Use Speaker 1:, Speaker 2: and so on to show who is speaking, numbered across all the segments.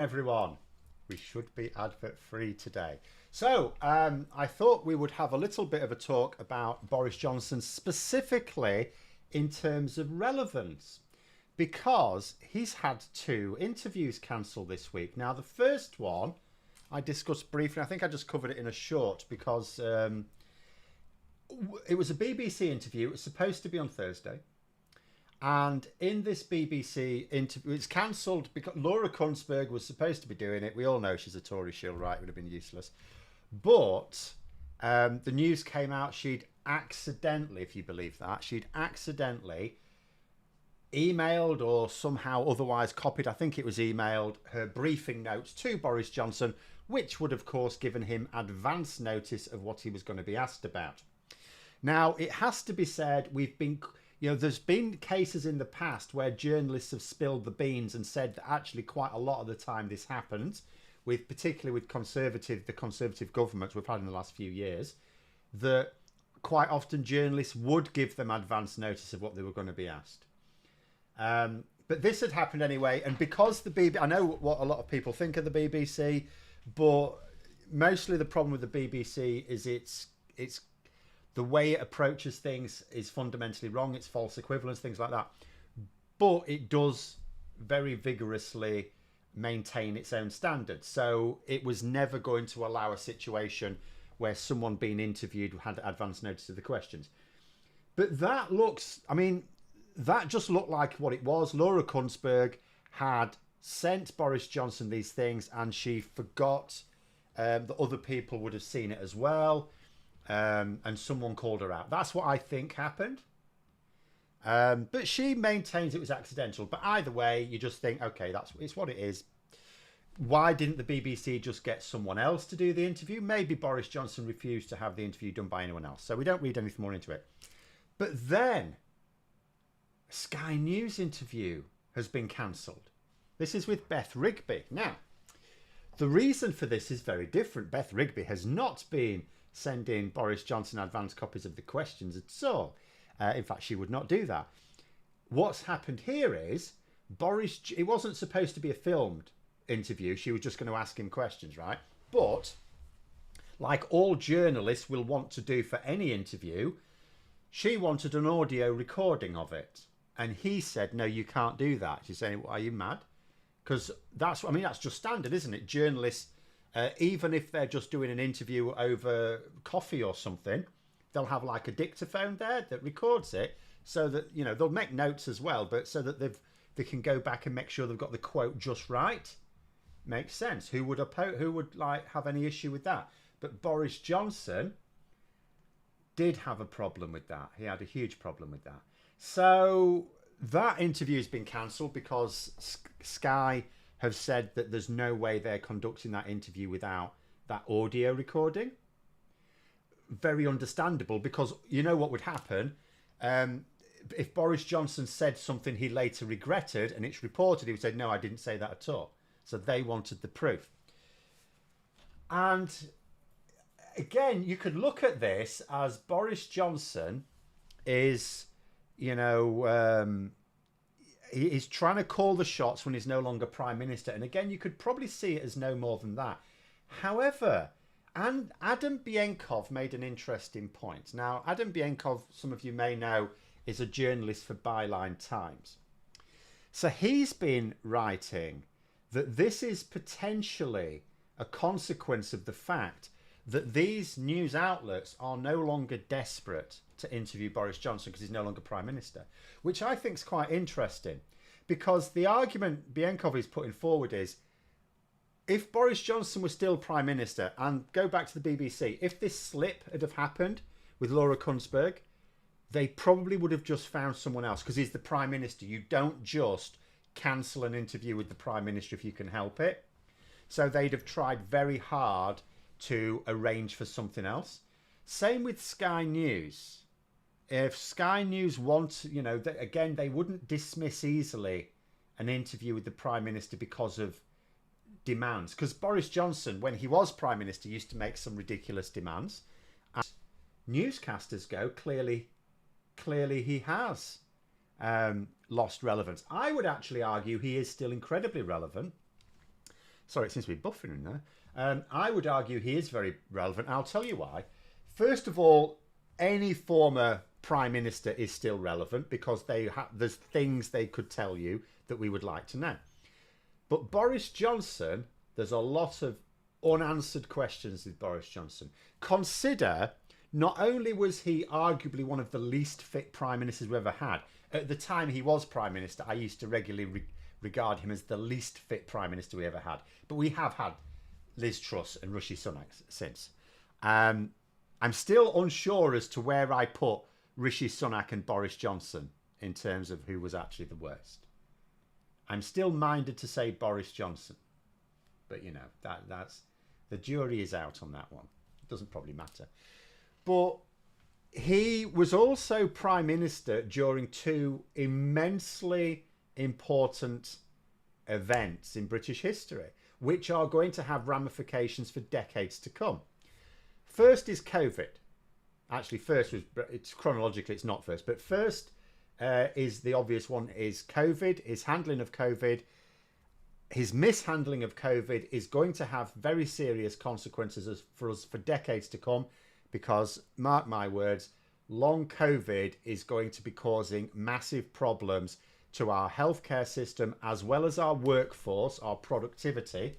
Speaker 1: Everyone, we should be advert free today. So, I thought we would have a little bit of a talk about Boris Johnson specifically in terms of relevance because he's had two interviews cancelled this week. Now, the first one I discussed briefly, I think I just covered it in a short because it was a BBC interview. It was supposed to be on Thursday. And in this BBC interview, it's cancelled because Laura Kuenssberg was supposed to be doing it. We all know she's a Tory shill, right? It would have been useless. But the news came out she'd accidentally, if you believe that, she'd accidentally emailed or somehow otherwise copied, I think it was emailed, her briefing notes to Boris Johnson, which would, of course, given him advance notice of what he was going to be asked about. Now, it has to be said, there's been cases in the past where journalists have spilled the beans and said that actually quite a lot of the time this happens, particularly with the conservative governments we've had in the last few years, that quite often journalists would give them advance notice of what they were going to be asked. But this had happened anyway, and because the BBC, I know what a lot of people think of the BBC, but mostly the problem with the BBC is it's the way it approaches things is fundamentally wrong. It's false equivalence, things like that. But it does very vigorously maintain its own standards. So it was never going to allow a situation where someone being interviewed had advance notice of the questions. But that just looked like what it was. Laura Kuenssberg had sent Boris Johnson these things and she forgot that other people would have seen it as well. And someone called her out. That's what I think happened. But she maintains it was accidental. But either way, you just think, okay, it's what it is. Why didn't the BBC just get someone else to do the interview? Maybe Boris Johnson refused to have the interview done by anyone else. So we don't read anything more into it. But then, a Sky News interview has been cancelled. This is with Beth Rigby. Now, the reason for this is very different. Beth Rigby has not been sending Boris Johnson advance copies of the questions at all. In fact, she would not do that. What's happened here is it wasn't supposed to be a filmed interview. She was just going to ask him questions, right? But like all journalists will want to do for any interview, she wanted an audio recording of it. And he said, no, you can't do that. She's saying, well, are you mad? Because that's just standard, isn't it? Journalists, even if they're just doing an interview over coffee or something, they'll have like a dictaphone there that records it so that, they'll make notes as well, but so that they can go back and make sure they've got the quote just right. Makes sense. Who would have any issue with that? But Boris Johnson did have a problem with that. He had a huge problem with that. So that interview has been cancelled because Sky have said that there's no way they're conducting that interview without that audio recording. Very understandable, because you know what would happen if Boris Johnson said something he later regretted and it's reported, he would say, no, I didn't say that at all. So they wanted the proof. And again, you could look at this as Boris Johnson is, he's trying to call the shots when he's no longer Prime Minister. And again, you could probably see it as no more than that. However, and Adam Bienkov made an interesting point. Now, Adam Bienkov, some of you may know, is a journalist for Byline Times. So he's been writing that this is potentially a consequence of the fact that these news outlets are no longer desperate to interview Boris Johnson because he's no longer Prime Minister, which I think is quite interesting, because the argument Bienkov is putting forward is, if Boris Johnson was still Prime Minister, and go back to the BBC, if this slip had have happened with Laura Kuenssberg, they probably would have just found someone else, because he's the Prime Minister. You don't just cancel an interview with the Prime Minister if you can help it. So they'd have tried very hard to arrange for something else. Same with Sky News. If Sky News want, again, they wouldn't dismiss easily an interview with the Prime Minister because of demands. Because Boris Johnson, when he was Prime Minister, used to make some ridiculous demands. And newscasters go, clearly he has lost relevance. I would actually argue he is still incredibly relevant. Sorry, it seems to be buffering in there. I would argue he is very relevant. I'll tell you why. First of all, any former prime minister is still relevant because there's things they could tell you that we would like to know. But Boris Johnson, there's a lot of unanswered questions with Boris Johnson. Consider, not only was he arguably one of the least fit prime ministers we ever had, at the time he was prime minister, I used to regularly regard him as the least fit prime minister we ever had. But we have had Liz Truss and Rishi Sunak since. I'm still unsure as to where I put Rishi Sunak and Boris Johnson in terms of who was actually the worst. I'm still minded to say Boris Johnson. But, you know, that's the jury is out on that one. It doesn't probably matter. But he was also prime minister during two immensely important events in British history, which are going to have ramifications for decades to come. First is COVID. Actually, first was, it's chronologically, it's not first, but first is the obvious one is COVID, his handling of COVID. His mishandling of COVID is going to have very serious consequences for us for decades to come, because, mark my words, long COVID is going to be causing massive problems to our healthcare system as well as our workforce, our productivity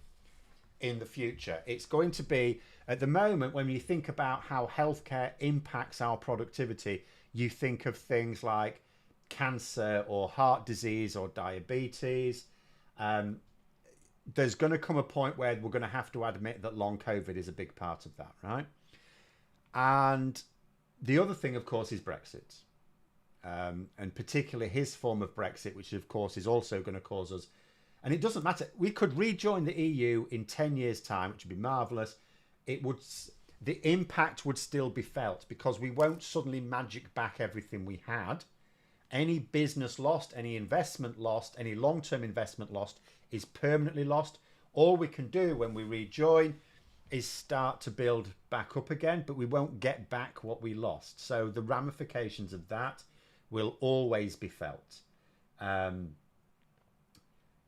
Speaker 1: in the future. It's going to be, at the moment, when you think about how healthcare impacts our productivity, you think of things like cancer or heart disease or diabetes. There's going to come a point where we're going to have to admit that long COVID is a big part of that, right? And the other thing, of course, is Brexit. And particularly his form of Brexit, which, of course, is also going to cause us... And it doesn't matter. We could rejoin the EU in 10 years' time, which would be marvellous. The impact would still be felt because we won't suddenly magic back everything we had. Any business lost, any investment lost, any long-term investment lost is permanently lost. All we can do when we rejoin is start to build back up again, but we won't get back what we lost. So the ramifications of that will always be felt.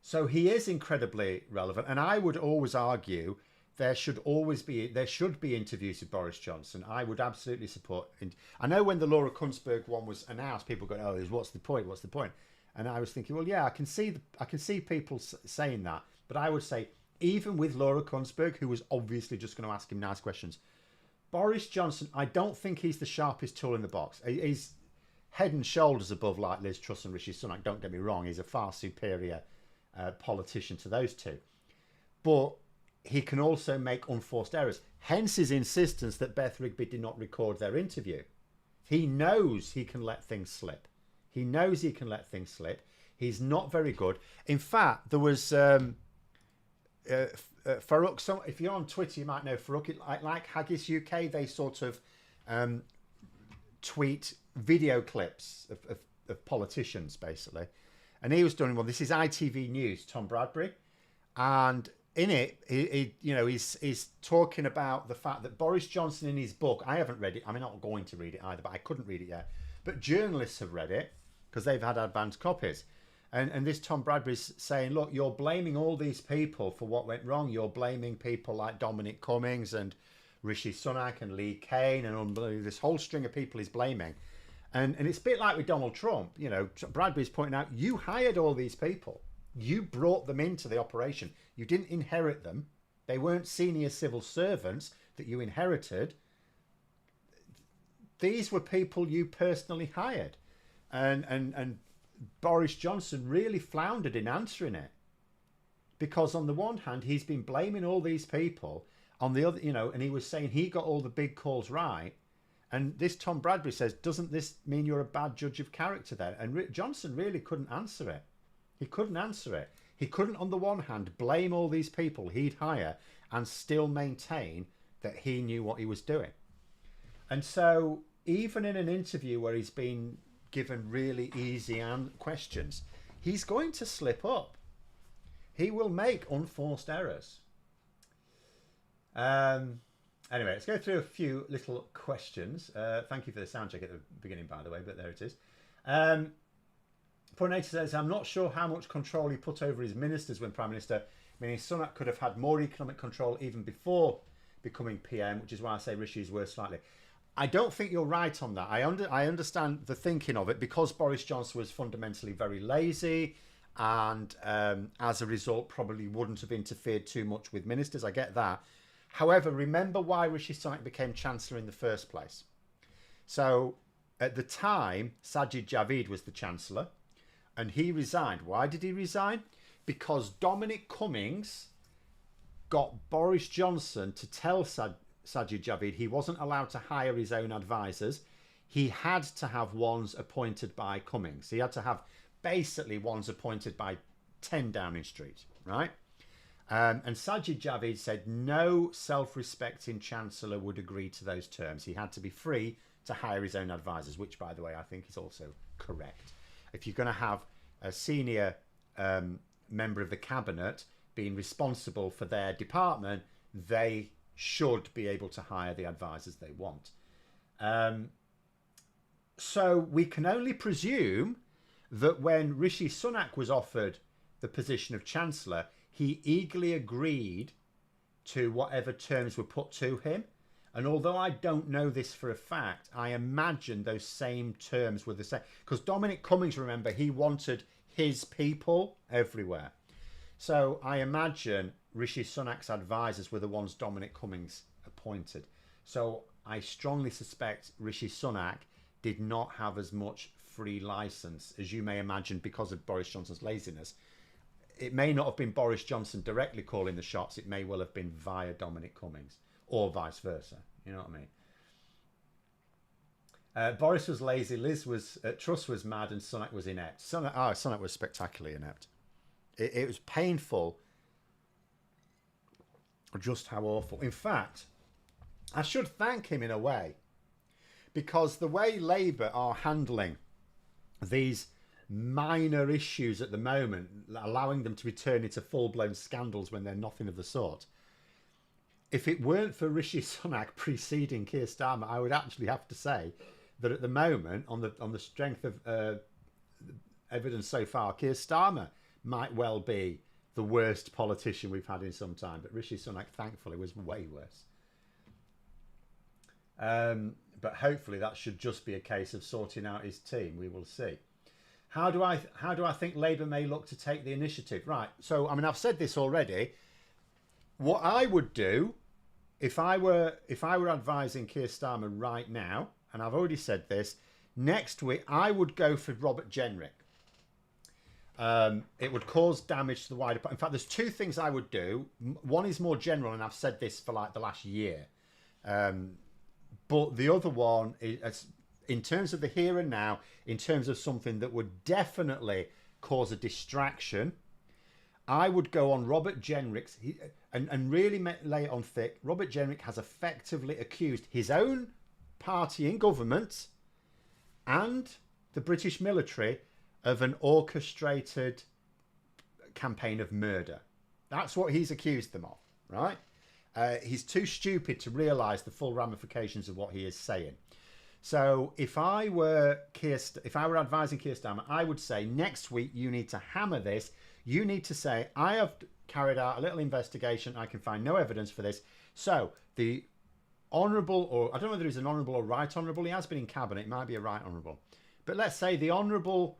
Speaker 1: So he is incredibly relevant, and I would always argue there should be interviews with Boris Johnson. I would absolutely support. I know when the Laura Kuenssberg one was announced, people go, "Oh, what's the point? What's the point?" And I was thinking, well, yeah, I can see people saying that, but I would say even with Laura Kuenssberg, who was obviously just going to ask him nice questions, Boris Johnson, I don't think he's the sharpest tool in the box. He's head and shoulders above like Liz Truss and Rishi Sunak. Don't get me wrong; he's a far superior politician to those two, but he can also make unforced errors. Hence his insistence that Beth Rigby did not record their interview. He knows he can let things slip. He knows he can let things slip. He's not very good. In fact, there was Farouk. If you're on Twitter, you might know Farouk. Like Haggis UK, they sort of tweet video clips of politicians, basically. And he was doing, well, this is ITV News, Tom Bradbury, and in it, he's talking about the fact that Boris Johnson in his book, I haven't read it, I'm not going to read it either, but I couldn't read it yet, but journalists have read it because they've had advanced copies. And this Tom Bradbury's saying, look, you're blaming all these people for what went wrong. You're blaming people like Dominic Cummings and Rishi Sunak and Lee Kane and this whole string of people he's blaming. And it's a bit like with Donald Trump. You know, Bradbury's pointing out, you hired all these people. You brought them into the operation. You didn't inherit them. They weren't senior civil servants that you inherited. These were people you personally hired. And Boris Johnson really floundered in answering it. Because on the one hand, he's been blaming all these people. On the other, and he was saying he got all the big calls right. And this Tom Bradbury says, doesn't this mean you're a bad judge of character then? And Johnson really couldn't answer it. He couldn't answer it. He couldn't, on the one hand, blame all these people he'd hire and still maintain that he knew what he was doing. And so even in an interview where he's been given really easy questions, he's going to slip up. He will make unforced errors. Anyway, let's go through a few little questions. Thank you for the sound check at the beginning, by the way, but there it is. Poinator says, I'm not sure how much control he put over his ministers when Prime Minister. meaning Sunak could have had more economic control even before becoming PM, which is why I say Rishi's worse slightly. I don't think you're right on that. I understand the thinking of it, because Boris Johnson was fundamentally very lazy and as a result probably wouldn't have interfered too much with ministers. I get that. However, remember why Rishi Sunak became Chancellor in the first place. So at the time, Sajid Javid was the Chancellor and he resigned. Why did he resign? Because Dominic Cummings got Boris Johnson to tell Sajid Javid he wasn't allowed to hire his own advisors. He had to have ones appointed by Cummings. He had to have basically ones appointed by 10 Downing Street, right? And Sajid Javid said no self-respecting Chancellor would agree to those terms. He had to be free to hire his own advisors, which, by the way, I think is also correct. If you're going to have a senior member of the cabinet being responsible for their department, they should be able to hire the advisors they want. So we can only presume that when Rishi Sunak was offered the position of Chancellor, he eagerly agreed to whatever terms were put to him. And although I don't know this for a fact, I imagine those same terms were the same. Because Dominic Cummings, remember, he wanted his people everywhere. So I imagine Rishi Sunak's advisors were the ones Dominic Cummings appointed. So I strongly suspect Rishi Sunak did not have as much free license as you may imagine because of Boris Johnson's laziness. It may not have been Boris Johnson directly calling the shots. It may well have been via Dominic Cummings or vice versa. You know what I mean? Boris was lazy, Truss was mad, and Sunak was inept. Sunak was spectacularly inept. It was painful just how awful. In fact, I should thank him in a way, because the way Labour are handling these minor issues at the moment, allowing them to be turned into full-blown scandals when they're nothing of the sort. If it weren't for Rishi Sunak preceding Keir Starmer, I would actually have to say that at the moment, on the strength of evidence so far, Keir Starmer might well be the worst politician we've had in some time. But Rishi Sunak, thankfully, was way worse. But hopefully that should just be a case of sorting out his team. We will see. How do I think Labour may look to take the initiative? Right. So, I mean, I've said this already. What I would do if I were advising Keir Starmer right now, and I've already said this, next week I would go for Robert Jenrick. It would cause damage to the wider... In fact, there's two things I would do. One is more general, and I've said this for like the last year. But the other one is, in terms of the here and now, in terms of something that would definitely cause a distraction, I would go on Robert Jenrick's and really lay it on thick. Robert Jenrick has effectively accused his own party in government and the British military of an orchestrated campaign of murder. That's what he's accused them of, right? He's too stupid to realise the full ramifications of what he is saying. So if I were advising Keir Starmer, I would say next week you need to hammer this. You need to say, I have carried out a little investigation. I can find no evidence for this. So the honourable, or I don't know whether he's an honourable or right honourable. He has been in cabinet. It might be a right honourable. But let's say the honourable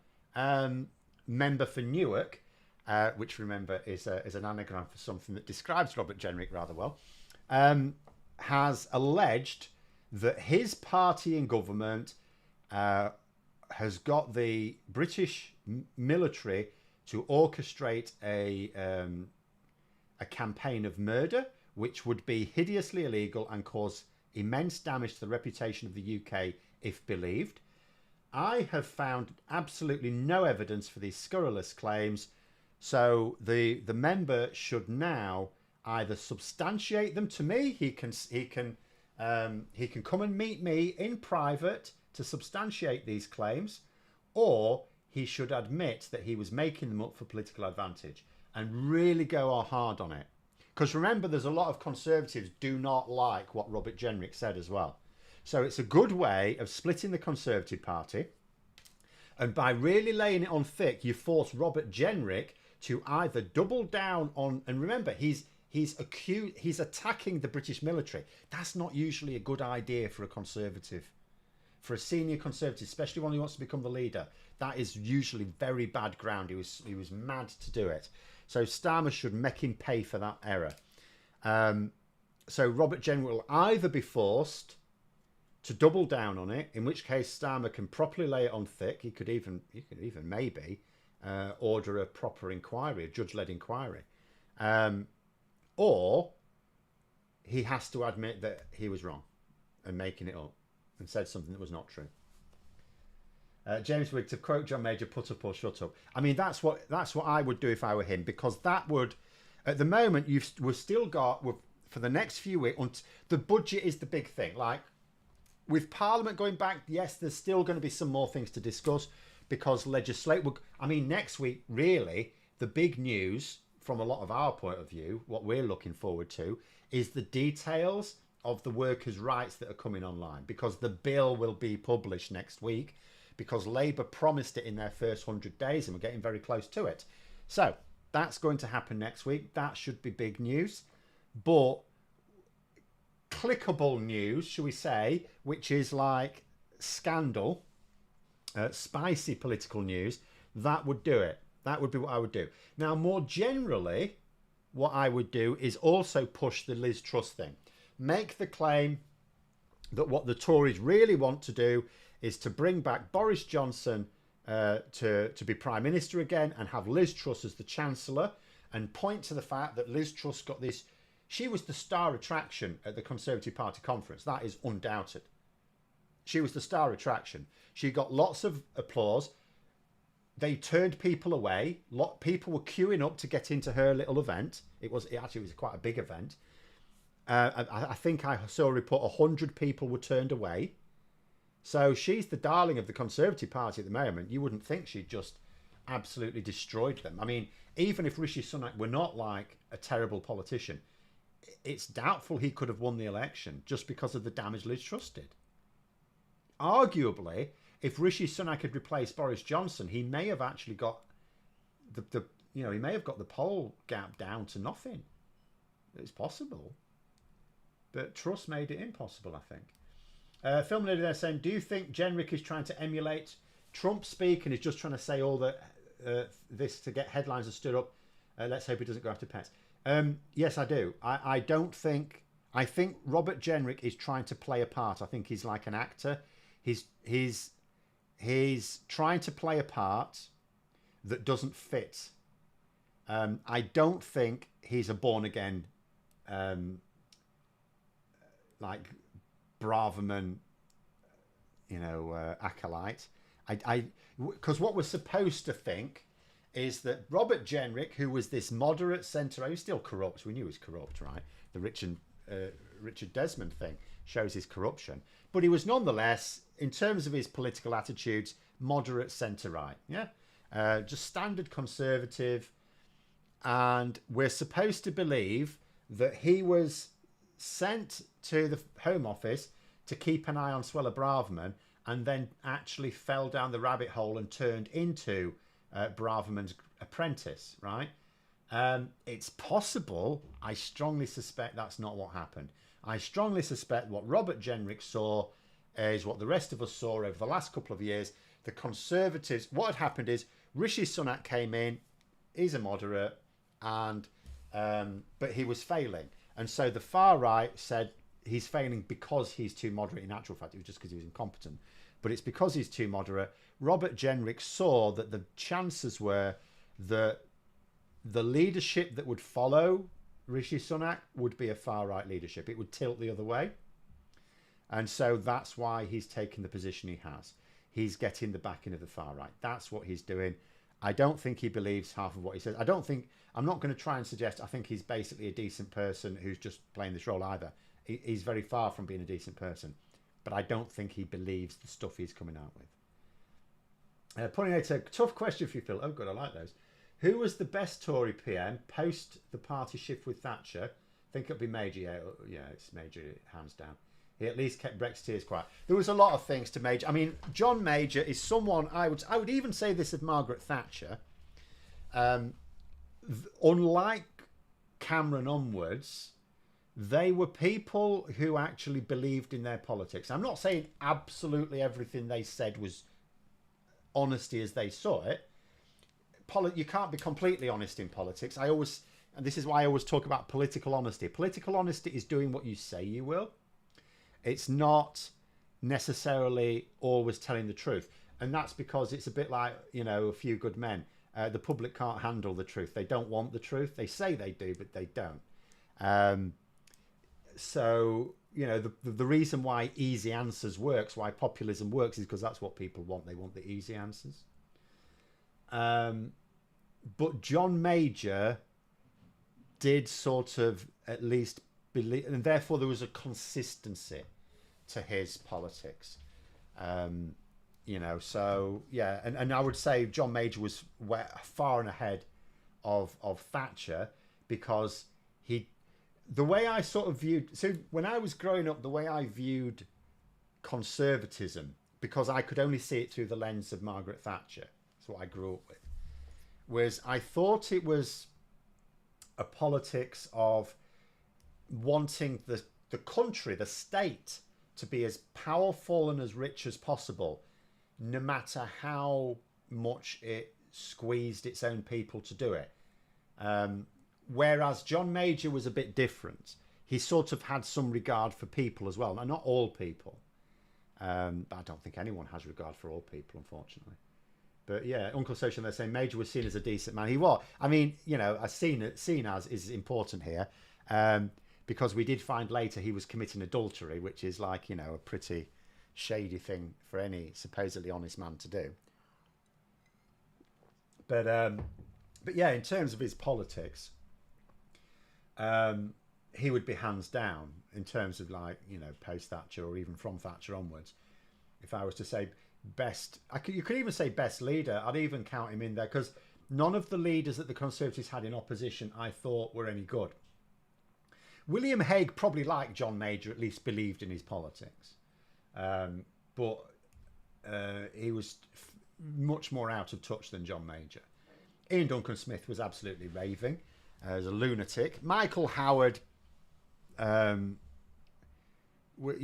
Speaker 1: member for Newark, which remember is an anagram for something that describes Robert Jenrick rather well, has alleged that his party in government has got the British military to orchestrate a campaign of murder, which would be hideously illegal and cause immense damage to the reputation of the UK if believed. I have found absolutely no evidence for these scurrilous claims, so the member should now either substantiate them to me. He can come and meet me in private to substantiate these claims, or he should admit that he was making them up for political advantage and really go hard on it. Because remember, there's a lot of Conservatives do not like what Robert Jenrick said as well. So it's a good way of splitting the Conservative Party. And by really laying it on thick, you force Robert Jenrick to either double down on, and remember, he's attacking the British military. That's not usually a good idea for a Conservative, for a senior Conservative, especially one who wants to become the leader. That is usually very bad ground. He was mad to do it. So Starmer should make him pay for that error. So Robert Jenrick will either be forced to double down on it, in which case Starmer can properly lay it on thick. He could even maybe order a proper inquiry, a judge-led inquiry. Or he has to admit that he was wrong and making it up and said something that was not true. James Wigg, to quote John Major, put up or shut up. I mean, that's what I would do if I were him, because that would, at the moment, we've still got, for the next few weeks, the budget is the big thing. Like, with Parliament going back, yes, there's still going to be some more things to discuss, because next week, really, the big news from a lot of our point of view, what we're looking forward to, is the details of the workers' rights that are coming online, because the bill will be published next week, because Labour promised it in their first 100 days, and we're getting very close to it. So that's going to happen next week. That should be big news. But clickable news, shall we say, which is like scandal, spicy political news, that would do it. That would be what I would do. Now, more generally, what I would do is also push the Liz Truss thing. Make the claim that what the Tories really want to do is to bring back Boris Johnson to be Prime Minister again, and have Liz Truss as the Chancellor, and point to the fact that Liz Truss got this. She was the star attraction at the Conservative Party conference. That is undoubted. She was the star attraction. She got lots of applause. They turned people away. People were queuing up to get into her little event. It actually was quite a big event. I think I saw a report 100 people were turned away. So she's the darling of the Conservative Party at the moment. You wouldn't think she'd just absolutely destroyed them. I mean, even if Rishi Sunak were not like a terrible politician, it's doubtful he could have won the election just because of the damage Liz Truss did. Arguably, if Rishi Sunak had replaced Boris Johnson, he may have actually got he may have got the poll gap down to nothing. It's possible, but Truss made it impossible, I think. Film lady there saying, do you think Jenrick is trying to emulate Trump speak and is just trying to say all this to get headlines and stood up? Let's hope he doesn't go after pets. Yes, I do. I think Robert Jenrick is trying to play a part. I think he's like an actor. He's trying to play a part that doesn't fit. I don't think he's a born again like Braverman, acolyte. Because what we're supposed to think is that Robert Jenrick, who was this moderate centre, he's still corrupt. We knew he was corrupt, right? The Richard Desmond thing shows his corruption. But he was nonetheless, in terms of his political attitudes, moderate centre-right. Yeah, just standard Conservative. And we're supposed to believe that he was sent to the Home Office to keep an eye on Suella Braverman, and then actually fell down the rabbit hole and turned into Braverman's apprentice, right? It's possible. I strongly suspect that's not what happened. I strongly suspect what Robert Jenrick saw is what the rest of us saw over the last couple of years. The Conservatives, what had happened is Rishi Sunak came in, he's a moderate, and but he was failing. And so the far right said he's failing because he's too moderate. In actual fact, it was just because he was incompetent. But it's because he's too moderate. Robert Jenrick saw that the chances were that the leadership that would follow Rishi Sunak would be a far right leadership. It would tilt the other way. And so that's why he's taken the position he has. He's getting the backing of the far right. That's what he's doing. I don't think he believes half of what he says. I'm not going to try and suggest I think he's basically a decent person who's just playing this role either. He's very far from being a decent person. But I don't think he believes the stuff he's coming out with. Putting out a tough question for you, Phil. Oh, good, I like those. Who was the best Tory PM post the party shift with Thatcher? I think it'll be Major. Yeah, it's Major, hands down. He at least kept Brexiteers quiet. There was a lot of things to Major. I mean, John Major is someone I would even say this of Margaret Thatcher. unlike Cameron onwards, they were people who actually believed in their politics. I'm not saying absolutely everything they said was honesty as they saw it. You can't be completely honest in politics. And this is why I always talk about political honesty. Political honesty is doing what you say you will. It's not necessarily always telling the truth. And that's because it's a bit like, A Few Good Men. The public can't handle the truth. They don't want the truth. They say they do, but they don't. So, the reason why easy answers works, why populism works, is because that's what people want. They want the easy answers. But John Major did sort of at least believe, and therefore there was a consistency to his politics. So yeah, and I would say John Major was far and ahead of Thatcher, because the way I sort of viewed, so when I was growing up, the way I viewed conservatism, because I could only see it through the lens of Margaret Thatcher, that's what I grew up with, was I thought it was a politics of wanting the country, the state, to be as powerful and as rich as possible, no matter how much it squeezed its own people to do it. Whereas John Major was a bit different. He sort of had some regard for people as well. Now, not all people. But I don't think anyone has regard for all people, unfortunately. But yeah, Uncle Social, they're saying Major was seen as a decent man. He was. I mean, seen as is important here. Because we did find later he was committing adultery, which is like, a pretty shady thing for any supposedly honest man to do. But yeah, in terms of his politics, he would be hands down in terms of post Thatcher or even from Thatcher onwards. If I was to say best, you could even say best leader. I'd even count him in there, because none of the leaders that the Conservatives had in opposition I thought were any good. William Hague probably, like John Major, at least believed in his politics. But he was much more out of touch than John Major. Ian Duncan Smith was absolutely raving as a lunatic. Michael Howard, you're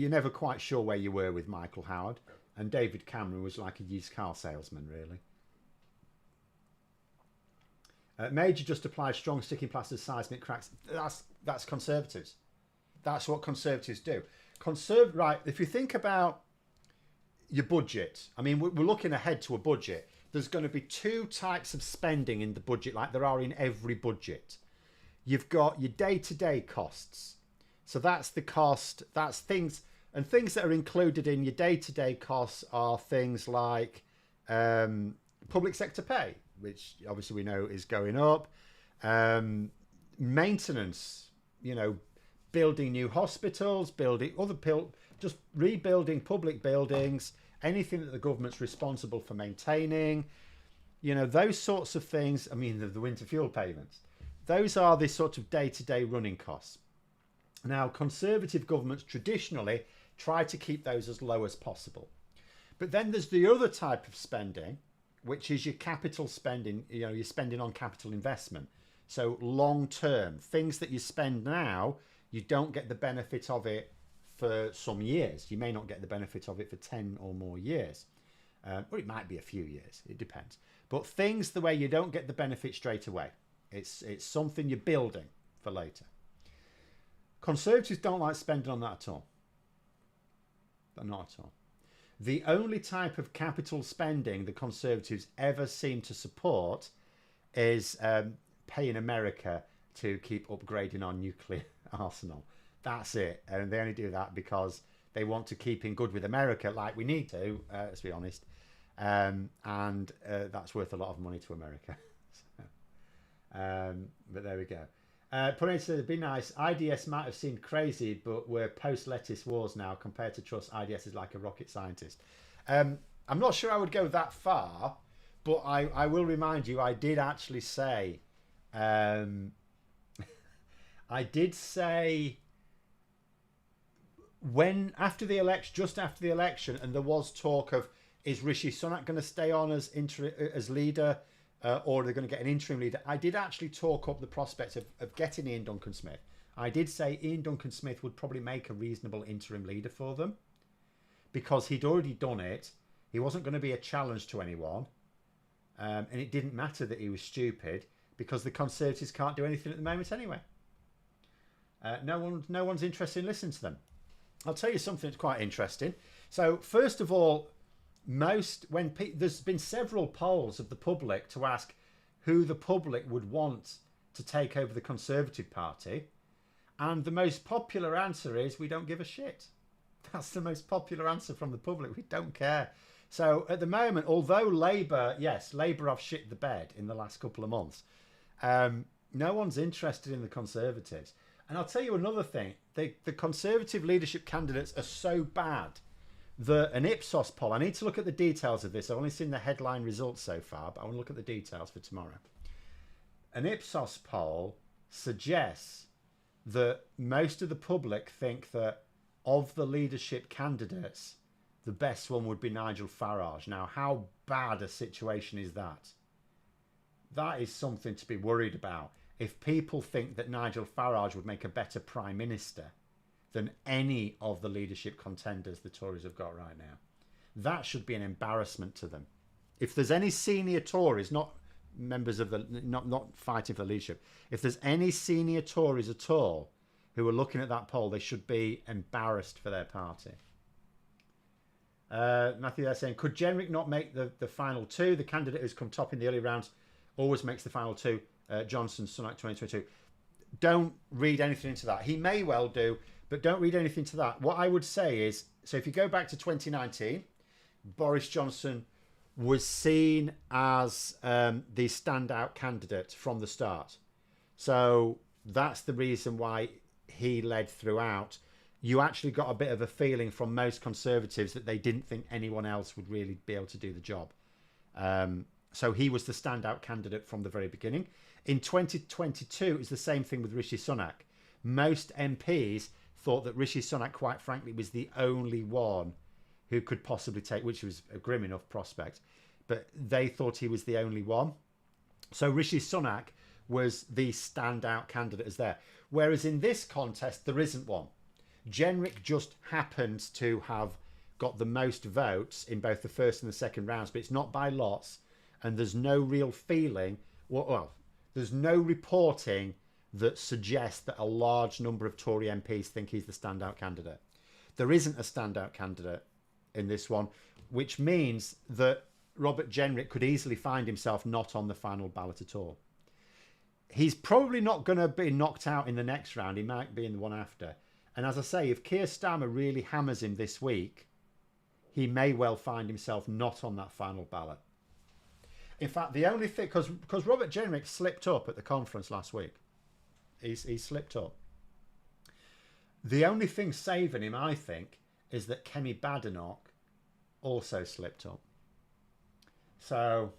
Speaker 1: never quite sure where you were with Michael Howard. And David Cameron was like a used car salesman, really. Major just applied strong sticking plaster seismic cracks. That's Conservatives. That's what Conservatives do. Right, if you think about your budget, I mean, we're looking ahead to a budget. There's going to be two types of spending in the budget, like there are in every budget. You've got your day-to-day costs. So that's the cost, that's things, and things that are included in your day-to-day costs are things like public sector pay, which obviously we know is going up. Maintenance, building new hospitals, just rebuilding public buildings, anything that the government's responsible for maintaining, those sorts of things. I mean, the winter fuel payments. Those are the sort of day-to-day running costs. Now, Conservative governments traditionally try to keep those as low as possible. But then there's the other type of spending, which is your capital spending, you're spending on capital investment. So long term, things that you spend now, you don't get the benefit of it for some years. You may not get the benefit of it for 10 or more years. Or it might be a few years, it depends. But things the way you don't get the benefit straight away. It's something you're building for later. Conservatives don't like spending on that at all. Not at all. The only type of capital spending the Conservatives ever seem to support is paying America to keep upgrading our nuclear arsenal. That's it. And they only do that because they want to keep in good with America, like we need to, let's be honest. And that's worth a lot of money to America. But there we go. Put said, it'd be nice. IDS might have seemed crazy, but we're post-lettuce wars now. Compared to Truss, IDS is like a rocket scientist. I'm not sure I would go that far, but I will remind you, I did actually say, I did say after the election, just after the election, and there was talk of, is Rishi Sunak going to stay on as leader? or they're going to get an interim leader. I did actually talk up the prospect of getting Ian Duncan-Smith. I did say Ian Duncan-Smith would probably make a reasonable interim leader for them because he'd already done it. He wasn't going to be a challenge to anyone. And it didn't matter that he was stupid because the Conservatives can't do anything at the moment anyway. No one's interested in listening to them. I'll tell you something that's quite interesting. So first of all, there's been several polls of the public to ask who the public would want to take over the Conservative Party, and the most popular answer is we don't give a shit. That's the most popular answer from the public. We don't care. So at the moment, although Labour have shit the bed in the last couple of months, no one's interested in the Conservatives. And I'll tell you another thing. The Conservative leadership candidates are so bad that an Ipsos poll, I need to look at the details of this. I've only seen the headline results so far, but I want to look at the details for tomorrow. An Ipsos poll suggests that most of the public think that of the leadership candidates, the best one would be Nigel Farage. Now, how bad a situation is that? That is something to be worried about. If people think that Nigel Farage would make a better Prime Minister than any of the leadership contenders the Tories have got right now, that should be an embarrassment to them. If there's any senior Tories, not members of the, not fighting for leadership, if there's any senior Tories at all who are looking at that poll, they should be embarrassed for their party. Matthew, they're saying, could Jenrick not make the final two? The candidate who's come top in the early rounds always makes the final two. Johnson, Sunak 2022. Don't read anything into that. He may well do, but don't read anything to that. What I would say is, so if you go back to 2019, Boris Johnson was seen as the standout candidate from the start. So that's the reason why he led throughout. You actually got a bit of a feeling from most Conservatives that they didn't think anyone else would really be able to do the job. So he was the standout candidate from the very beginning. In 2022, it's the same thing with Rishi Sunak. Most MPs thought that Rishi Sunak, quite frankly, was the only one who could possibly take, which was a grim enough prospect, but they thought he was the only one. So Rishi Sunak was the standout candidate as there. Whereas in this contest, there isn't one. Jenrick just happens to have got the most votes in both the first and the second rounds, but it's not by lots, and there's no real feeling, well, there's no reporting that suggests that a large number of Tory MPs think he's the standout candidate. There isn't a standout candidate in this one, which means that Robert Jenrick could easily find himself not on the final ballot at all. He's probably not going to be knocked out in the next round. He might be in the one after. And as I say, if Keir Starmer really hammers him this week, he may well find himself not on that final ballot. In fact, the only thing, because Robert Jenrick slipped up at the conference last week. He slipped up. The only thing saving him, I think, is that Kemi Badenoch also slipped up. So,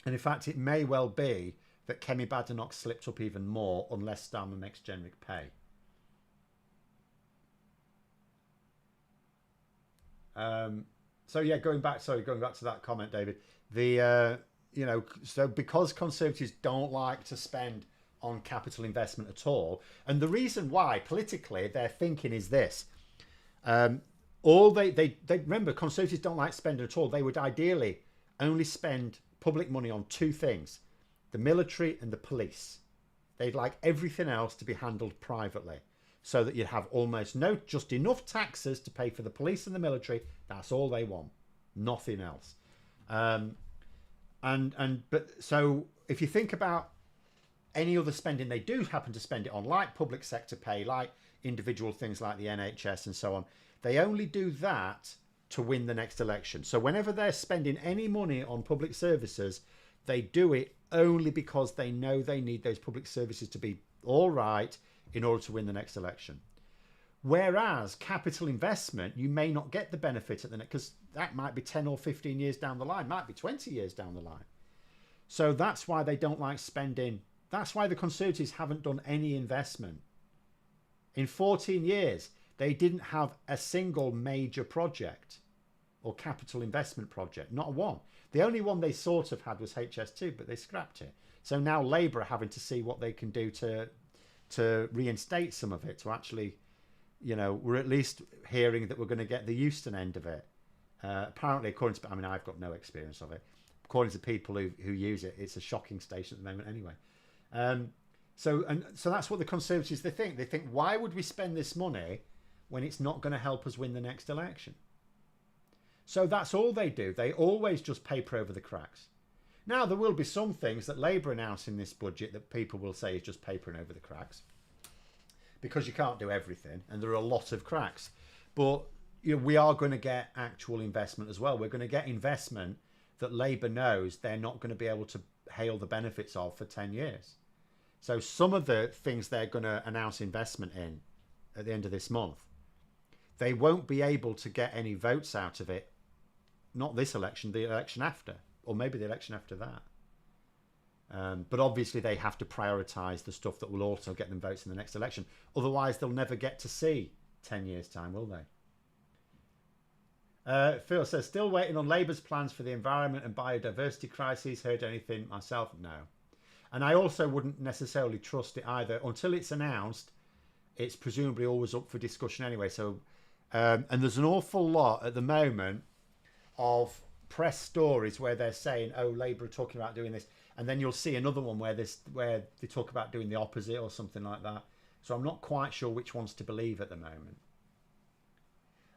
Speaker 1: and in fact, it may well be that Kemi Badenoch slipped up even more unless Starmer makes Jenrick pay. So yeah, going back to that comment, David. So because Conservatives don't like to spend on capital investment at all, and the reason why politically their thinking is this: all they remember, Conservatives don't like spending at all. They would ideally only spend public money on two things: the military and the police. They'd like everything else to be handled privately, so that you'd have almost just enough taxes to pay for the police and the military. That's all they want, nothing else. But so if you think about any other spending they do happen to spend it on, like public sector pay, like individual things like the NHS and so on, they only do that to win the next election. So whenever they're spending any money on public services, they do it only because they know they need those public services to be all right in order to win the next election. Whereas capital investment, you may not get the benefit at the next, because that might be 10 or 15 years down the line, might be 20 years down the line. So that's why they don't like spending. That's why the Conservatives haven't done any investment. In 14 years, they didn't have a single major project or capital investment project, not one. The only one they sort of had was HS2, but they scrapped it. So now Labour are having to see what they can do to reinstate some of it, to actually, we're at least hearing that we're going to get the Euston end of it. Apparently, according to, I've got no experience of it. According to people who use it, it's a shocking station at the moment anyway. So that's what the Conservatives, they think. They think, why would we spend this money when it's not going to help us win the next election? So that's all they do. They always just paper over the cracks. Now, there will be some things that Labour announce in this budget that people will say is just papering over the cracks, because you can't do everything, and there are a lot of cracks. But we are going to get actual investment as well. We're going to get investment that Labour knows they're not going to be able to hail the benefits of for 10 years. So some of the things they're going to announce investment in at the end of this month, they won't be able to get any votes out of it. Not this election, the election after, or maybe the election after that. But obviously they have to prioritise the stuff that will also get them votes in the next election. Otherwise, they'll never get to see 10 years' time, will they? Phil says, still waiting on Labour's plans for the environment and biodiversity crises. Heard anything myself? No. And I also wouldn't necessarily trust it either. Until it's announced, it's presumably always up for discussion anyway. So, and there's an awful lot at the moment of press stories where they're saying, oh, Labour are talking about doing this, and then you'll see another one where they talk about doing the opposite or something like that. So I'm not quite sure which ones to believe at the moment.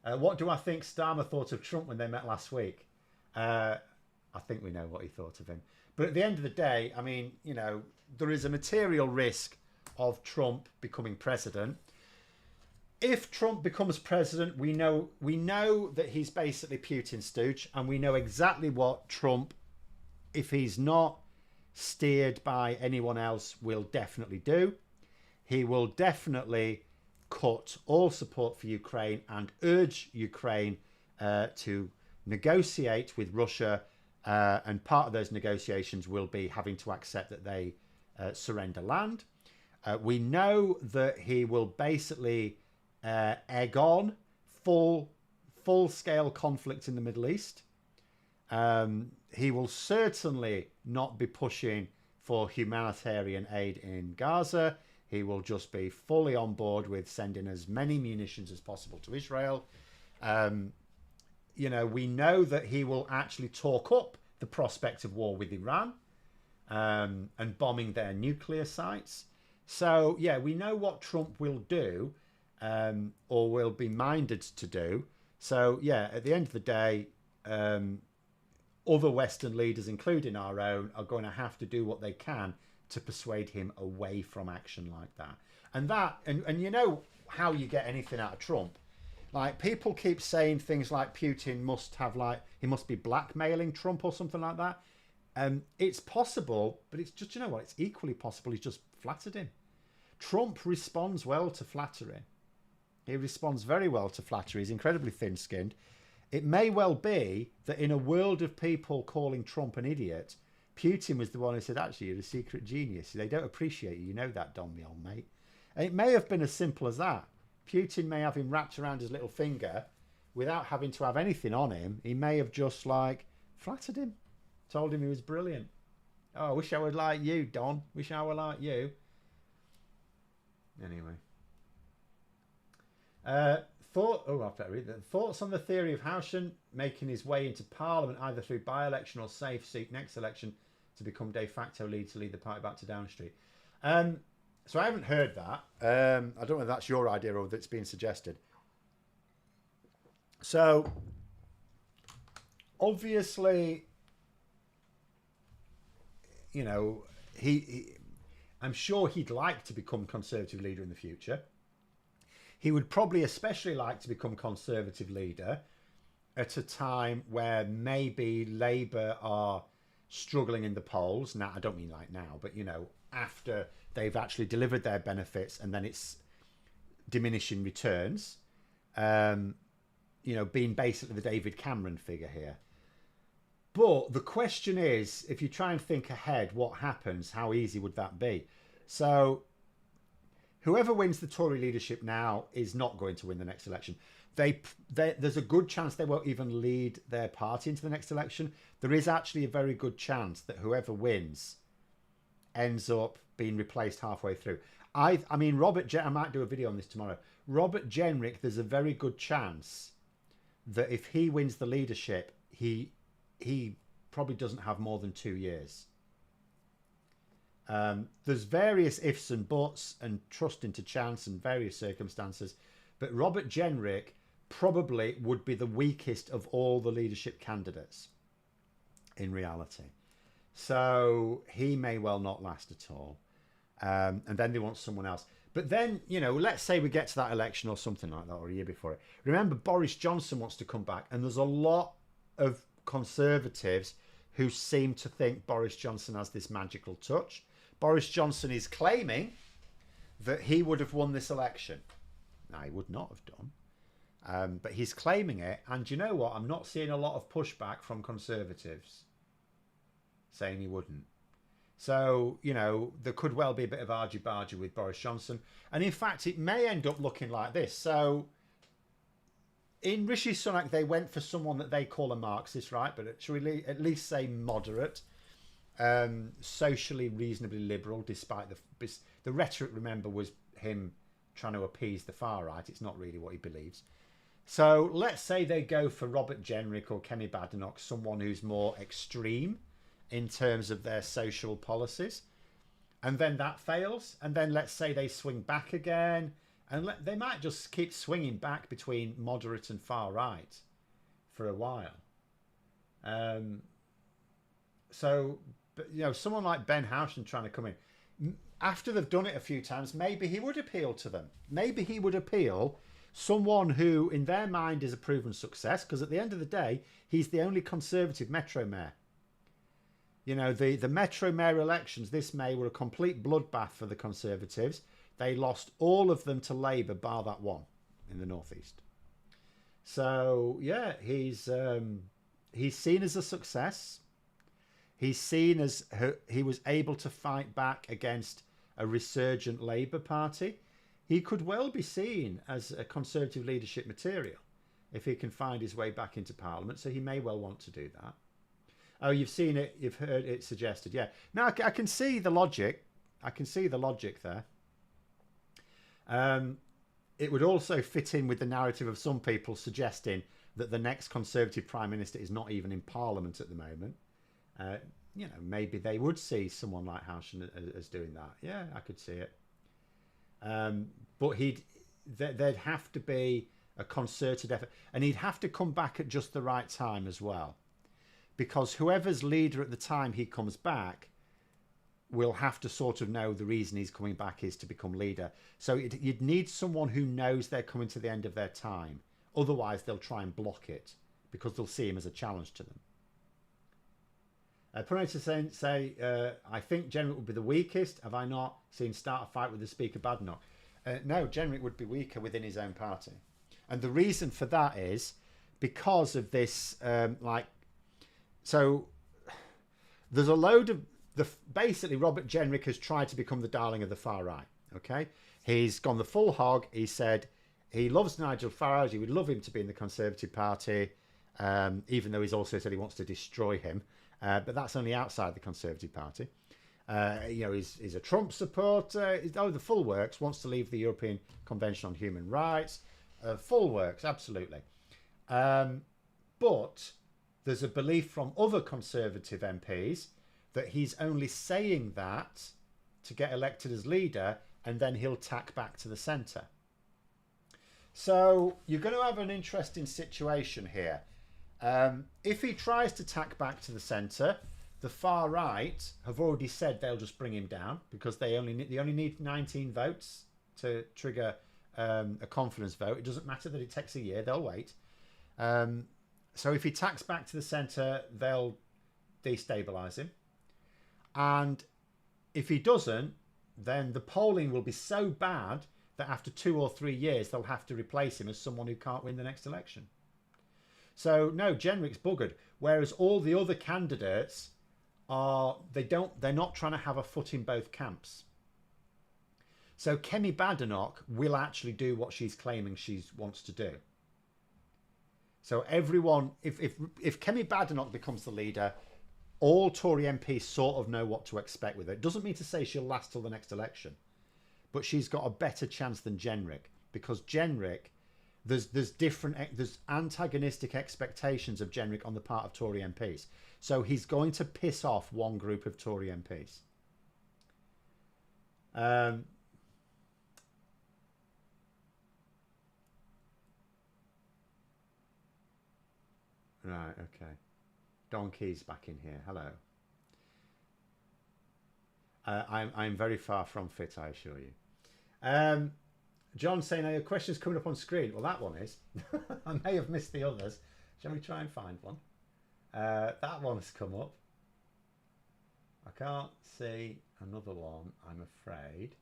Speaker 1: What do I think Starmer thought of Trump when they met last week? I think we know what he thought of him. But at the end of the day, there is a material risk of Trump becoming president. If Trump becomes president, we know that he's basically Putin's stooge, and we know exactly what Trump, if he's not steered by anyone else, will definitely do. He will definitely cut all support for Ukraine and urge Ukraine to negotiate with Russia, and part of those negotiations will be having to accept that they surrender land. We know that he will basically egg on full-scale conflict in the Middle East. He will certainly not be pushing for humanitarian aid in Gaza. He will just be fully on board with sending as many munitions as possible to Israel. We know that he will actually talk up the prospect of war with Iran, and bombing their nuclear sites. So, yeah, we know what Trump will do, or will be minded to do. So, yeah, at the end of the day, other Western leaders, including our own, are going to have to do what they can to persuade him away from action like that. And you know how you get anything out of Trump. Like, people keep saying things like Putin must have, he must be blackmailing Trump or something like that. It's possible, but it's just, it's equally possible he's just flattered him. Trump responds well to flattery. He responds very well to flattery. He's incredibly thin-skinned. It may well be that in a world of people calling Trump an idiot, Putin was the one who said, actually, you're a secret genius. They don't appreciate you. You know that, Don, me old mate. And it may have been as simple as that. Putin may have him wrapped around his little finger without having to have anything on him. He may have just, flattered him. Told him he was brilliant. Oh, I wish I were like you, Don. Wish I were like you. Anyway. Thoughts on the theory of Houchen making his way into Parliament either through by-election or safe seat next election to become de facto lead to lead the party back to Downing Street. So I haven't heard that. I don't know if that's your idea or that's being suggested. So obviously, I'm sure he'd like to become Conservative leader in the future. He would probably especially like to become Conservative leader at a time where maybe Labour are struggling in the polls. Now, I don't mean like now, but, after they've actually delivered their benefits and then it's diminishing returns. Being basically the David Cameron figure here. But the question is, if you try and think ahead, what happens? How easy would that be? So whoever wins the Tory leadership now is not going to win the next election. There's a good chance they won't even lead their party into the next election. There is actually a very good chance that whoever wins ends up being replaced halfway through. I mean, I might do a video on this tomorrow. Robert Jenrick, there's a very good chance that if he wins the leadership, he probably doesn't have more than 2 years. There's various ifs and buts and trusting to chance and various circumstances, but Robert Jenrick probably would be the weakest of all the leadership candidates in reality. So he may well not last at all. And then they want someone else. But then, you know, let's say we get to that election or something like that, or a year before it. Remember, Boris Johnson wants to come back, and there's a lot of Conservatives who seem to think Boris Johnson has this magical touch. Boris Johnson is claiming that he would have won this election. Now, he would not have done. But he's claiming it. And you know what? I'm not seeing a lot of pushback from Conservatives saying he wouldn't. So, you know, there could well be a bit of argy-bargy with Boris Johnson. And in fact, it may end up looking like this. So, in Rishi Sunak, they went for someone that they call a Marxist, right? But it should at least say moderate, socially reasonably liberal, despite the rhetoric, remember, was him trying to appease the far right. It's not really what he believes. So, let's say they go for Robert Jenrick or Kemi Badenoch, someone who's more extreme in terms of their social policies, and then that fails, and then let's say they swing back again, and they might just keep swinging back between moderate and far right for a while. So, but, you know, someone like Ben Houchen trying to come in, after they've done it a few times, maybe he would appeal to them. Maybe he would appeal someone who in their mind is a proven success, because at the end of the day, he's the only Conservative Metro Mayor. You know, the Metro Mayor elections this May were a complete bloodbath for the Conservatives. They lost all of them to Labour, bar that one in the northeast. So yeah, he's seen as a success. He's seen as he was able to fight back against a resurgent Labour Party. He could well be seen as a Conservative leadership material if he can find his way back into Parliament. So he may well want to do that. Oh, you've seen it. You've heard it suggested. Yeah. Now I can see the logic. I can see the logic there. It would also fit in with the narrative of some people suggesting that the next Conservative Prime Minister is not even in Parliament at the moment. You know, maybe they would see someone like Houchen as doing that. Yeah, I could see it. But there'd have to be a concerted effort, and he'd have to come back at just the right time as well. Because whoever's leader at the time he comes back will have to sort of know the reason he's coming back is to become leader. So you'd need someone who knows they're coming to the end of their time. Otherwise, they'll try and block it because they'll see him as a challenge to them. Pronotor say, I think Jenrick would be the weakest. Have I not seen start a fight with the Speaker Badenoch? No, Jenrick would be weaker within his own party. And the reason for that is because of this, so there's a load of basically Robert Jenrick has tried to become the darling of the far right. Okay, he's gone the full hog. He said he loves Nigel Farage. He would love him to be in the Conservative Party, even though he's also said he wants to destroy him. But that's only outside the Conservative Party. You know, he's a Trump supporter. The full works. Wants to leave the European Convention on Human Rights. Full works, absolutely. But there's a belief from other Conservative MPs that he's only saying that to get elected as leader, and then he'll tack back to the centre. So you're going to have an interesting situation here. If he tries to tack back to the centre, the far right have already said they'll just bring him down because they only need 19 votes to trigger a confidence vote. It doesn't matter that it takes a year; they'll wait. So if he tacks back to the centre, they'll destabilise him. And if he doesn't, then the polling will be so bad that after 2 or 3 years, they'll have to replace him as someone who can't win the next election. So no, Jenrick's buggered. Whereas all the other candidates they're not trying to have a foot in both camps. So Kemi Badenoch will actually do what she's claiming she wants to do. So everyone, if Kemi Badenoch becomes the leader, all Tory MPs sort of know what to expect with her. It doesn't mean to say she'll last till the next election, but she's got a better chance than Jenrick, because Jenrick, there's antagonistic expectations of Jenrick on the part of Tory MPs. So he's going to piss off one group of Tory MPs. Right, okay. Donkey's back in here. Hello. I'm very far from fit, I assure you. John saying, "Are your questions coming up on screen?" Well, that one is. I may have missed the others. Shall we try and find one? That one has come up. I can't see another one, I'm afraid.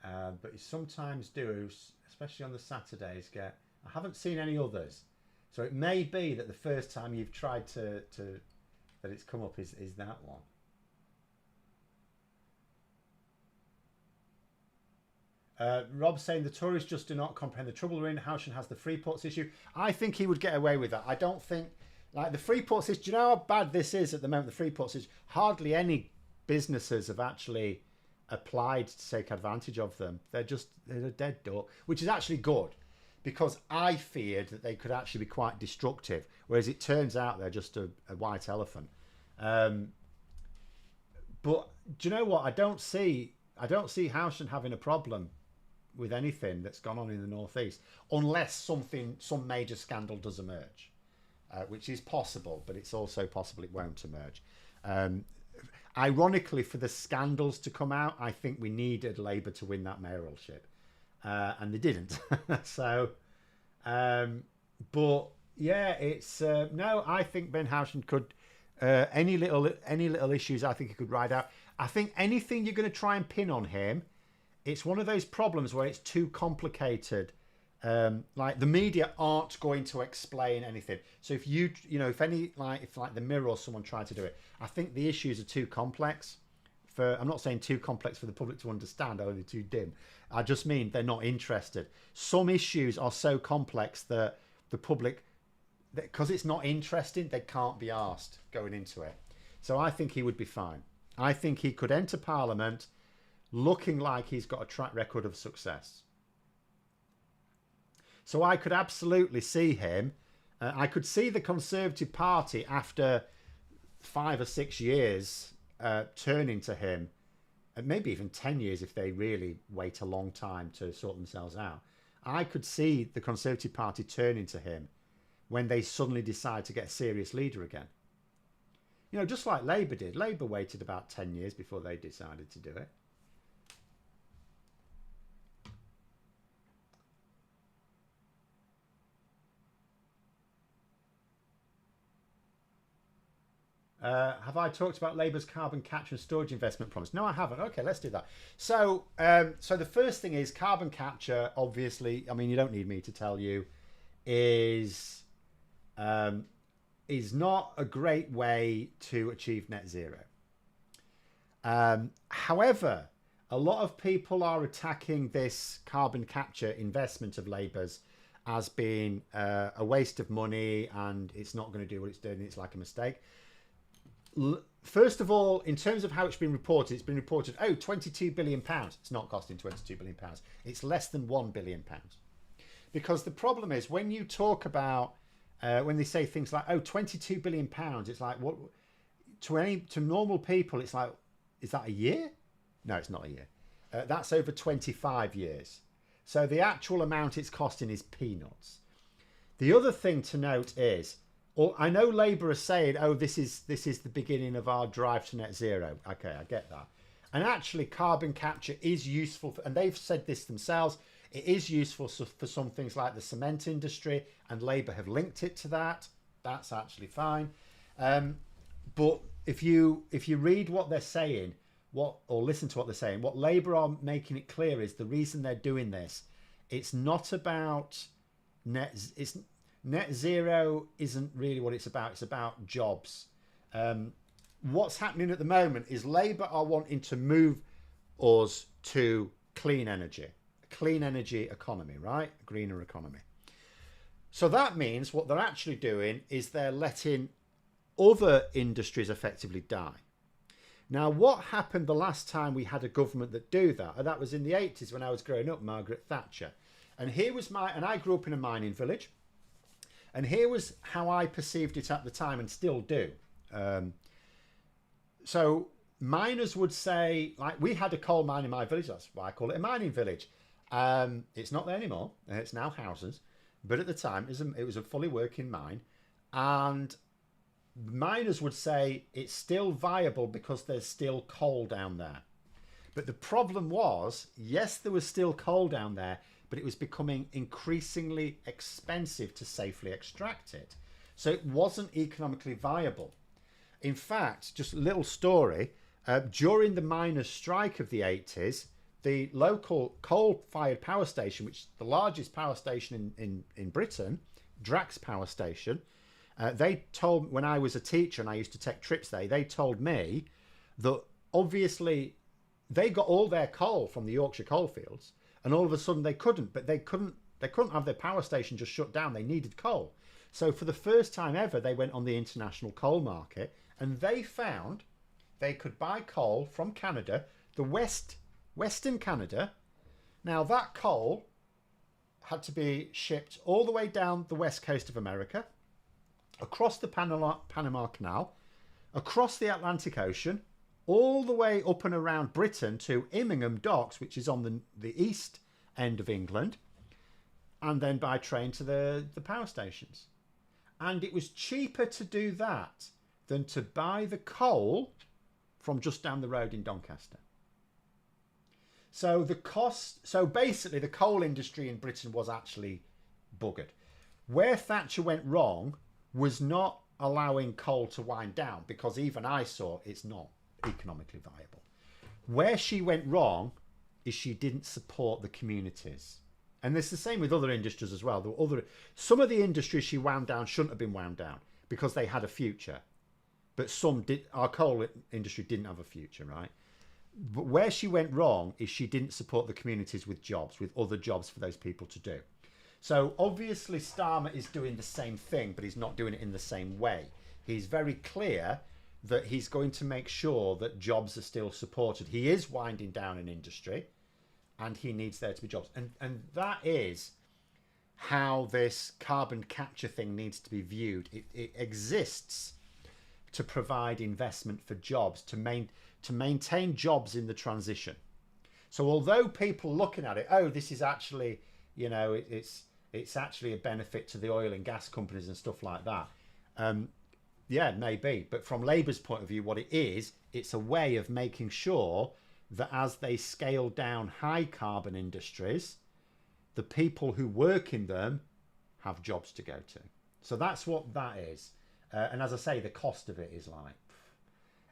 Speaker 1: But you sometimes do, especially on the Saturdays, I haven't seen any others. So it may be that the first time you've tried that it's come up is that one. Rob saying the Tories just do not comprehend the trouble we're in. Houchen has the free ports issue. I think he would get away with that. I don't think, like, the free ports issue. Do you know how bad this is at the moment? The free ports issue. Hardly any businesses have actually applied to take advantage of them. They're a dead duck, which is actually good, because I feared that they could actually be quite destructive, whereas it turns out they're just a white elephant. But do you know what? I don't see Houchen having a problem with anything that's gone on in the northeast, unless some major scandal does emerge, which is possible, but it's also possible it won't emerge. Ironically, for the scandals to come out, I think we needed Labour to win that mayoralship. And they didn't. So, but yeah, it's no. I think Ben Houchen could any little issues. I think he could ride out. I think anything you're going to try and pin on him, it's one of those problems where it's too complicated. Like the media aren't going to explain anything. So if if the Mirror or someone tried to do it, I think the issues are too complex. I'm not saying too complex for the public to understand, only too dim. I just mean they're not interested. Some issues are so complex that the public, because it's not interesting, they can't be asked going into it. So I think he would be fine. I think he could enter Parliament looking like he's got a track record of success. So I could absolutely see him. I could see the Conservative Party after 5 or 6 years turning to him, and maybe even 10 years if they really wait a long time to sort themselves out. I could see the Conservative Party turning to him when they suddenly decide to get a serious leader again. You know, just like Labour did. Labour waited about 10 years before they decided to do it. Have I talked about Labour's carbon capture and storage investment promise? No, I haven't. Okay, let's do that. So, so the first thing is carbon capture. Obviously, I mean, you don't need me to tell you, is not a great way to achieve net zero. However, a lot of people are attacking this carbon capture investment of Labour's as being a waste of money, and it's not going to do what it's doing. It's like a mistake. First of all, in terms of how it's been reported, oh, £22 billion. It's not costing £22 billion. It's less than £1 billion. Because the problem is, when you talk about, when they say things like, oh, £22 billion, it's like, what, to normal people, it's like, is that a year? No, it's not a year. That's over 25 years. So the actual amount it's costing is peanuts. The other thing to note is, I know Labour are saying, oh, this is the beginning of our drive to net zero. Okay, I get that. And actually, carbon capture is useful, and they've said this themselves. It is useful for some things like the cement industry, and Labour have linked it to that. That's actually fine. But if you read what they're saying, or listen to what they're saying, what Labour are making it clear is the reason they're doing this. It's not about net zero isn't really what it's about. It's about jobs. What's happening at the moment is Labour are wanting to move us to clean energy economy, right? Greener economy. So that means what they're actually doing is they're letting other industries effectively die. Now, what happened the last time we had a government that do that? And that was in the 80s when I was growing up, Margaret Thatcher. And I grew up in a mining village. And here was how I perceived it at the time and still do. So miners would say, like, we had a coal mine in my village. That's why I call it a mining village. It's not there anymore. It's now houses. But at the time, it was a fully working mine. And miners would say it's still viable because there's still coal down there. But the problem was, yes, there was still coal down there, but it was becoming increasingly expensive to safely extract it. So it wasn't economically viable. In fact, just a little story, during the miners' strike of the 80s, the local coal-fired power station, which is the largest power station in Britain, Drax Power Station, they told, when I was a teacher and I used to take trips there, they told me that obviously they got all their coal from the Yorkshire coalfields, and all of a sudden they couldn't have their power station just shut down. They needed coal. So for the first time ever, they went on the international coal market, and they found they could buy coal from Canada, the Western Canada. Now that coal had to be shipped all the way down the west coast of America, across the Panama Canal, across the Atlantic Ocean, all the way up and around Britain to Immingham Docks, which is on the east end of England, and then by train to the power stations. And it was cheaper to do that than to buy the coal from just down the road in Doncaster. So basically the coal industry in Britain was actually buggered. Where Thatcher went wrong was not allowing coal to wind down, because even I saw it's not economically viable. Where she went wrong is she didn't support the communities. And it's the same with other industries as well. Some of the industries she wound down shouldn't have been wound down because they had a future. But some did. Our coal industry didn't have a future, right? But where she went wrong is she didn't support the communities with jobs, with other jobs for those people to do. So obviously Starmer is doing the same thing, but he's not doing it in the same way. He's very clear that he's going to make sure that jobs are still supported. He is winding down an industry, and he needs there to be jobs. And that is how this carbon capture thing needs to be viewed. It exists to provide investment for jobs, to maintain jobs in the transition. So although people looking at it, oh, this is actually, it's actually a benefit to the oil and gas companies and stuff like that. Yeah, maybe. But from Labour's point of view, what it is, it's a way of making sure that as they scale down high carbon industries, the people who work in them have jobs to go to. So that's what that is. And as I say, the cost of it is like,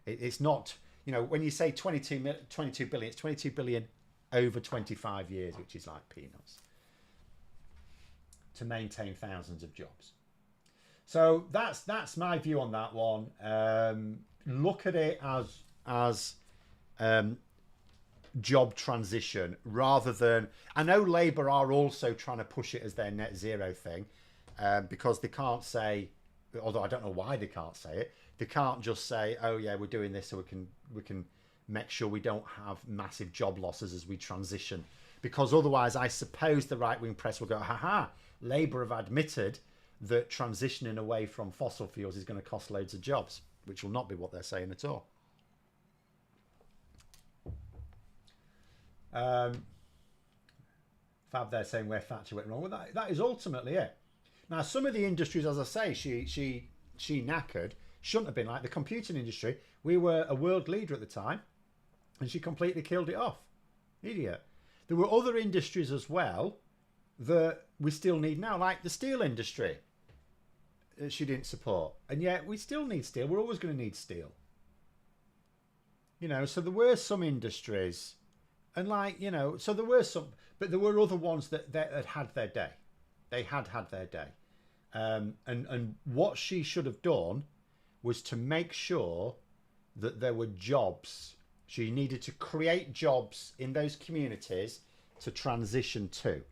Speaker 1: it's not, when you say 22 billion, it's 22 billion over 25 years, which is like peanuts, to maintain thousands of jobs. So that's my view on that one. Look at it as job transition rather than, I know Labour are also trying to push it as their net zero thing, because they can't say, although I don't know why they can't say it, they can't just say, oh yeah, we're doing this so we can make sure we don't have massive job losses as we transition, because otherwise I suppose the right-wing press will go, haha, Labour have admitted that transitioning away from fossil fuels is going to cost loads of jobs, which will not be what they're saying at all. Fab there saying where Thatcher went wrong. Well, that is ultimately it. Now, some of the industries, as I say, she knackered, shouldn't have been, like the computing industry. We were a world leader at the time, and she completely killed it off. Idiot. There were other industries as well that we still need now, like the steel industry. She didn't support, and yet we still need steel. We're always going to need steel. So there were some industries, and so there were some, but there were other ones that had their day. They had their day. And what she should have done was to make sure that there were jobs She needed to create jobs in those communities to transition to.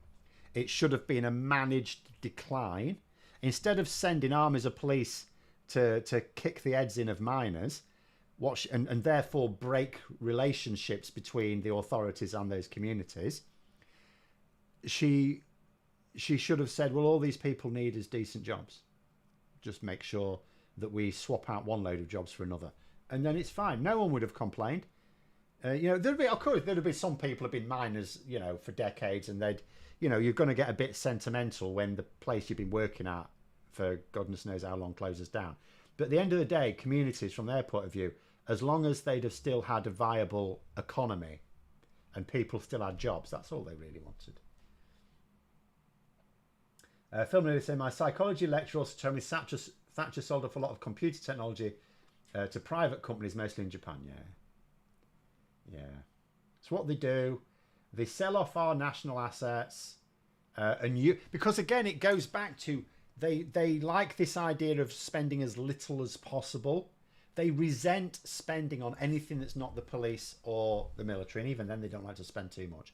Speaker 1: It should have been a managed decline. Instead of sending armies of police to kick the heads in of miners, and therefore break relationships between the authorities and those communities, she should have said, well, all these people need is decent jobs. Just make sure that we swap out one load of jobs for another, and then it's fine. No one would have complained. There'd be some people have been miners, for decades, and you're going to get a bit sentimental when the place you've been working at for goodness knows how long closes down. But at the end of the day, communities, from their point of view, as long as they'd have still had a viable economy and people still had jobs, that's all they really wanted. Film really saying, my psychology lecturer also told me Thatcher sold off a lot of computer technology to private companies, mostly in Japan. Yeah. It's what they do. They sell off our national assets, because again, it goes back to they like this idea of spending as little as possible. They resent spending on anything that's not the police or the military, and even then, they don't like to spend too much.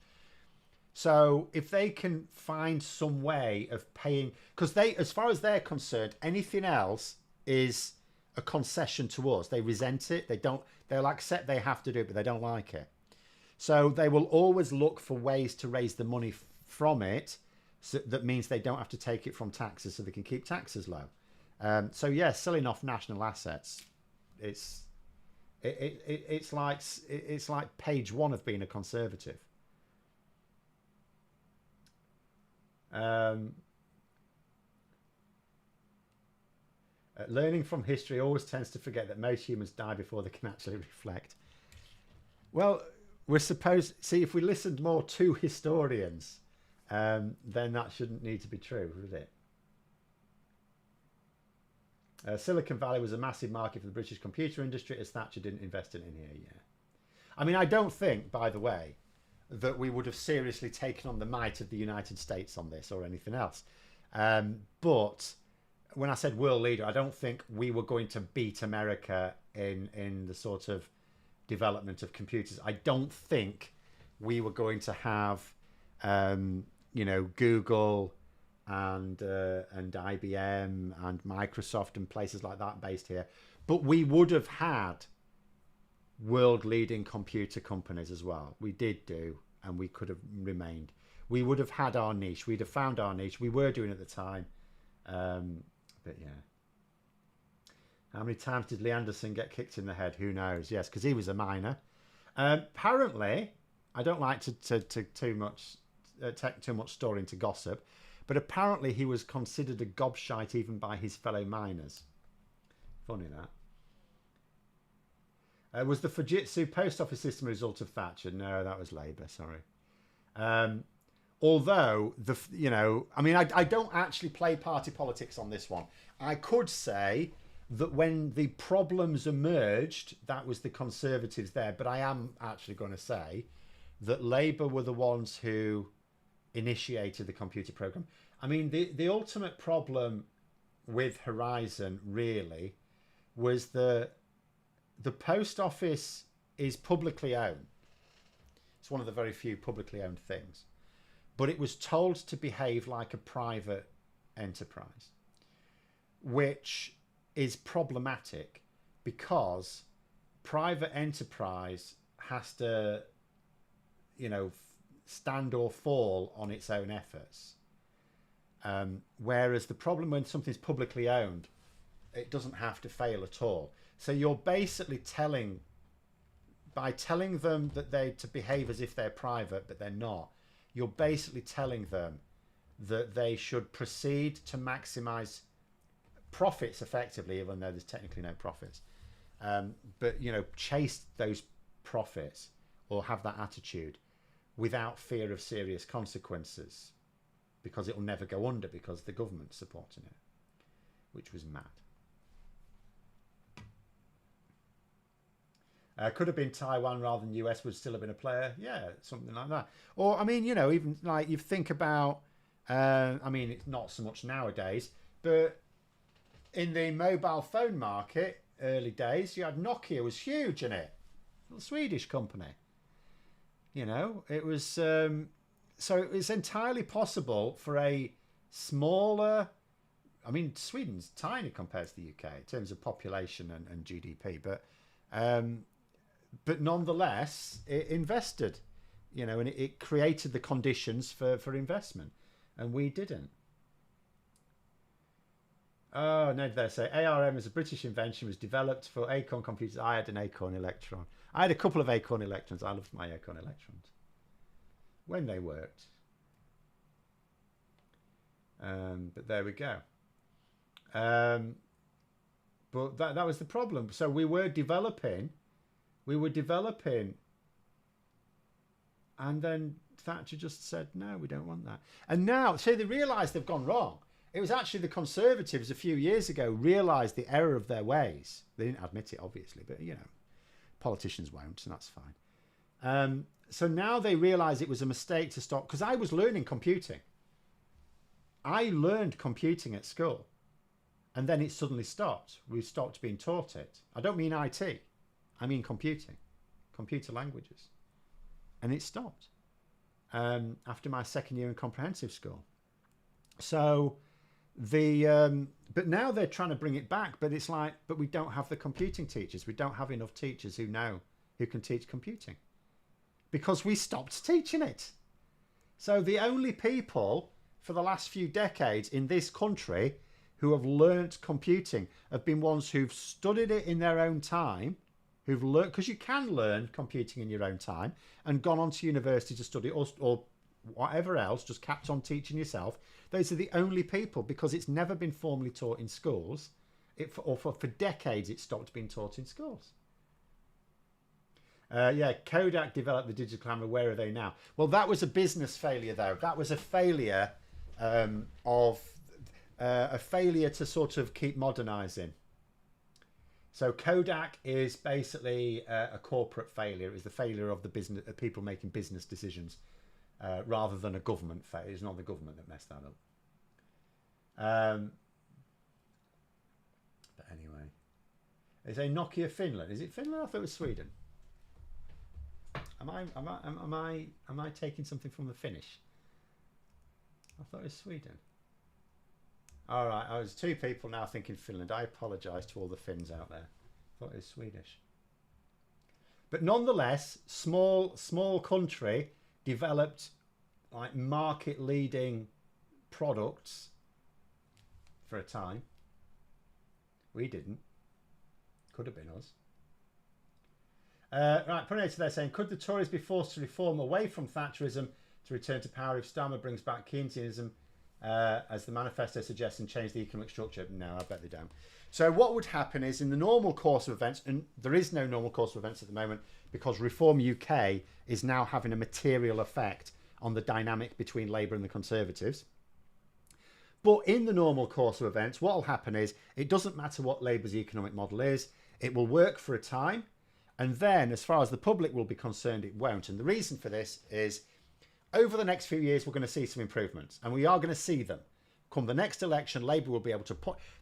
Speaker 1: So if they can find some way of paying, because as far as they're concerned, anything else is a concession to us. They resent it. They'll accept they have to do it, but they don't like it. So they will always look for ways to raise the money from it. So that means they don't have to take it from taxes, so they can keep taxes low. Selling off national assets, it's like page one of being a conservative. Learning from history always tends to forget that most humans die before they can actually reflect. Well, we're supposed... See, if we listened more to historians, then that shouldn't need to be true, would it? Silicon Valley was a massive market for the British computer industry, as Thatcher didn't invest in it here, yeah. I mean, I don't think, by the way, that we would have seriously taken on the might of the United States on this or anything else. But when I said world leader, I don't think we were going to beat America in the sort of development of computers. I don't think we were going to have, Google and IBM and Microsoft and places like that based here. But we would have had world-leading computer companies as well. We did do, and we could have remained. We would have had our niche. We'd have found our niche. We were doing at the time. But yeah. How many times did Lee Anderson get kicked in the head? Who knows? Yes, because he was a miner. Apparently, I don't like to take too much story into gossip, but apparently he was considered a gobshite even by his fellow miners. Funny that. Was the Fujitsu post office system a result of Thatcher? No, that was Labour, sorry. Although, I don't actually play party politics on this one. I could say that when the problems emerged, that was the Conservatives there. But I am actually going to say that Labour were the ones who initiated the computer programme. I mean, the ultimate problem with Horizon, really, was the post office is publicly owned. It's one of the very few publicly owned things. But it was told to behave like a private enterprise, which is problematic because private enterprise has to, stand or fall on its own efforts. Whereas the problem when something's publicly owned, it doesn't have to fail at all. So you're basically by telling them that they're to behave as if they're private, but they're not, you're basically telling them that they should proceed to maximize profits effectively, even though there's technically no profits. But, chase those profits or have that attitude without fear of serious consequences, because it'll never go under because the government's supporting it, which was mad. Could have been Taiwan rather than US, would still have been a player. Yeah, something like that. Or, even like you think about, it's not so much nowadays, but in the mobile phone market, early days, you had Nokia was huge in it. a Swedish company. You know, it was so it's entirely possible for a smaller. I mean, Sweden's tiny compared to the UK in terms of population and GDP, but nonetheless, it invested. You know, and it created the conditions for investment, and we didn't. Oh, no, they say ARM is a British invention, was developed for Acorn computers. I had an Acorn Electron. I had a couple of Acorn Electrons. I loved my Acorn Electrons when they worked. But there we go. But that was the problem. So we were developing, and then Thatcher just said, no, we don't want that. And now, so they realised they've gone wrong. It was actually the Conservatives a few years ago realised the error of their ways. They didn't admit it, obviously, but, you know, politicians won't, and that's fine. So now they realise it was a mistake to stop, because I was learning computing. I learned computing at school, and then it suddenly stopped. We stopped being taught it. I don't mean IT. I mean computing, computer languages. And it stopped after my second year in comprehensive school. So but now they're trying to bring it back, but it's like, but we don't have the computing teachers. We don't have enough teachers who can teach computing because we stopped teaching it. So the only people for the last few decades in this country who have learnt computing have been ones who've studied it in their own time, who've learned, because you can learn computing in your own time, and gone on to university to study or whatever else, just kept on teaching yourself. Those are the only people, because it's never been formally taught in schools. For decades, it stopped being taught in schools. Yeah, Kodak developed the digital camera. Where are they now? Well, that was a business failure, though. That was a failure a failure to sort of keep modernising. So Kodak is basically a corporate failure. It was the failure of the business, people making business decisions, rather than a government failure. It's not the government that messed that up. But anyway, they say Nokia Finland. Is it Finland? I thought it was Sweden. Am I taking something from the Finnish? I thought it was Sweden. All right, I was two people now thinking Finland. I apologise to all the Finns out there. I thought it was Swedish. But nonetheless, small country developed like market-leading products for a time. We didn't. Could have been us. Right, Pronator there saying, could the Tories be forced to reform away from Thatcherism to return to power if Starmer brings back Keynesianism, as the manifesto suggests, and change the economic structure? No, I bet they don't. So what would happen is, in the normal course of events, and there is no normal course of events at the moment because Reform UK is now having a material effect on the dynamic between Labour and the Conservatives. But in the normal course of events, what will happen is, it doesn't matter what Labour's economic model is, it will work for a time, and then as far as the public will be concerned, it won't. And the reason for this is, over the next few years, we're going to see some improvements, and we are going to see them. Come the next election, Labour will be able to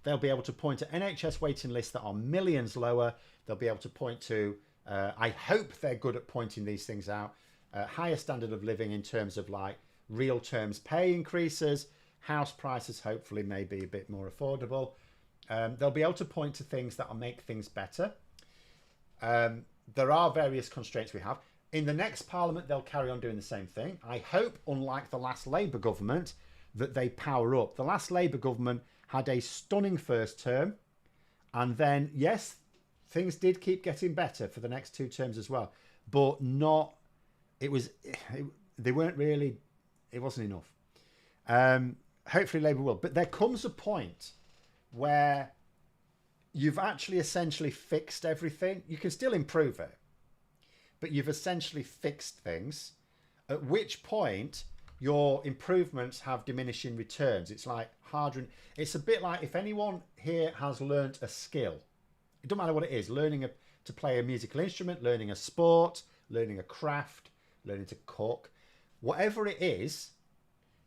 Speaker 1: they'll be able to point to NHS waiting lists that are millions lower. They'll be able to point to, I hope they're good at pointing these things out, higher standard of living in terms of like real terms pay increases, house prices hopefully may be a bit more affordable. They'll be able to point to things that will make things better. There are various constraints we have. In the next parliament, they'll carry on doing the same thing. I hope, unlike the last Labour government, that they power up. The last Labour government had a stunning first term, and then, yes, things did keep getting better for the next two terms as well, but not, they weren't really, it wasn't enough. Hopefully Labour will, but there comes a point where you've actually essentially fixed everything. You can still improve it, but you've essentially fixed things, at which point your improvements have diminishing returns. It's like harder. It's a bit like if anyone here has learnt a skill, it doesn't matter what it is, learning to play a musical instrument, learning a sport, learning a craft, learning to cook, whatever it is,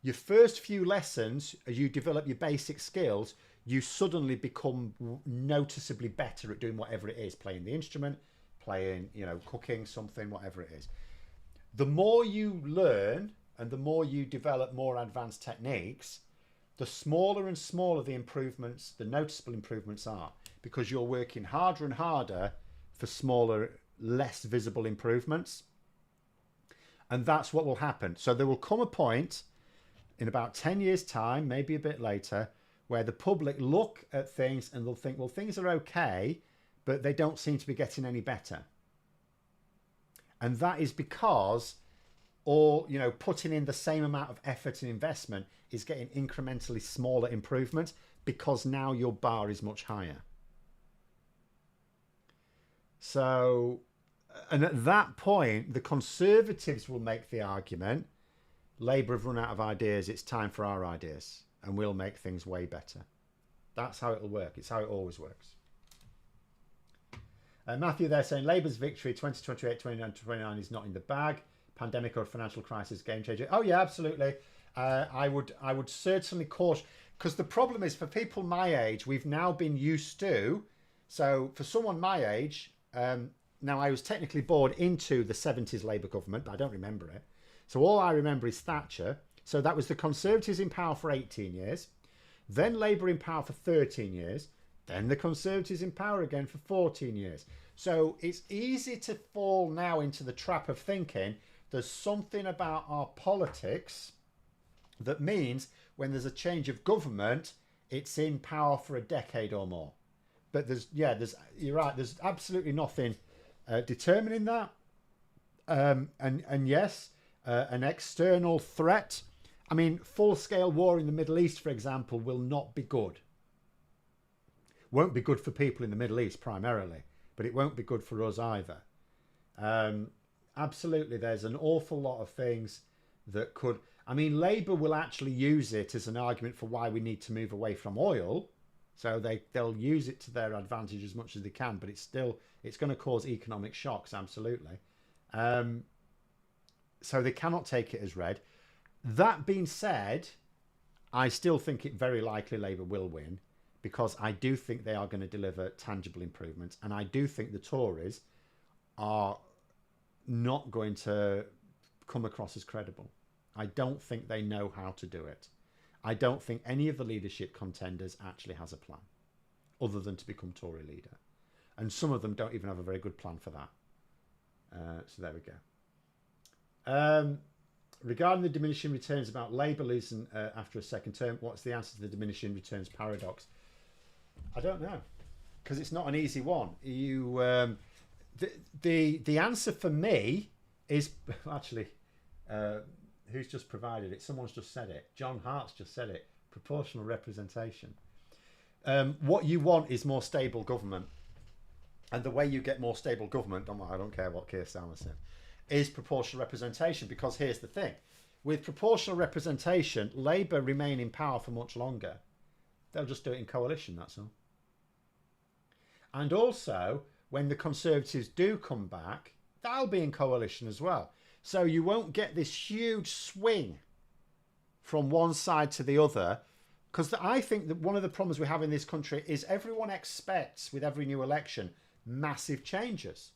Speaker 1: your first few lessons, as you develop your basic skills, you suddenly become noticeably better at doing whatever it is, playing the instrument, playing, you know, cooking something, whatever it is. The more you learn and the more you develop more advanced techniques, the smaller and smaller the improvements, the noticeable improvements are, because you're working harder and harder for smaller, less visible improvements. And that's what will happen. So there will come a point in about 10 years' time, maybe a bit later, where the public look at things and they'll think, well, things are okay, but they don't seem to be getting any better. And that is because putting in the same amount of effort and investment is getting incrementally smaller improvements, because now your bar is much higher. So, and at that point, the Conservatives will make the argument, Labour have run out of ideas, it's time for our ideas, and we'll make things way better. That's how it'll work. It's how it always works. Matthew there saying Labour's victory 2028, 2029 is not in the bag. Pandemic or financial crisis, game changer. Oh yeah, absolutely. I would certainly caution, because the problem is for people my age, we've now been used to. So for someone my age, now I was technically born into the 70s Labour government, but I don't remember it. So all I remember is Thatcher. So that was the Conservatives in power for 18 years, then Labour in power for 13 years, then the Conservatives in power again for 14 years. So it's easy to fall now into the trap of thinking there's something about our politics that means when there's a change of government, it's in power for a decade or more. But you're right, there's absolutely nothing determining that. And yes, an external threat. I mean, full-scale war in the Middle East, for example, will not be good. Won't be good for people in the Middle East primarily, but it won't be good for us either. Absolutely, there's an awful lot of things that could... I mean, Labour will actually use it as an argument for why we need to move away from oil. So they'll use it to their advantage as much as they can, but it's going to cause economic shocks, absolutely. So they cannot take it as read. That being said, I still think it very likely Labour will win, because I do think they are going to deliver tangible improvements, and I do think the Tories are not going to come across as credible. I don't think they know how to do it. I don't think any of the leadership contenders actually has a plan other than to become Tory leader. And some of them don't even have a very good plan for that. So there we go. Regarding the diminishing returns about Labour losing after a second term, what's the answer to the diminishing returns paradox? I don't know, because it's not an easy one. The answer for me is actually... who's just provided it? Someone's just said it. John Hart's just said it. Proportional representation. What you want is more stable government. And the way you get more stable government, I don't care what Keir Starmer said, is proportional representation. Because here's the thing. With proportional representation, Labour remain in power for much longer. They'll just do it in coalition, that's all. And also, when the Conservatives do come back, they'll be in coalition as well. So you won't get this huge swing from one side to the other, because I think that one of the problems we have in this country is everyone expects with every new election massive changes,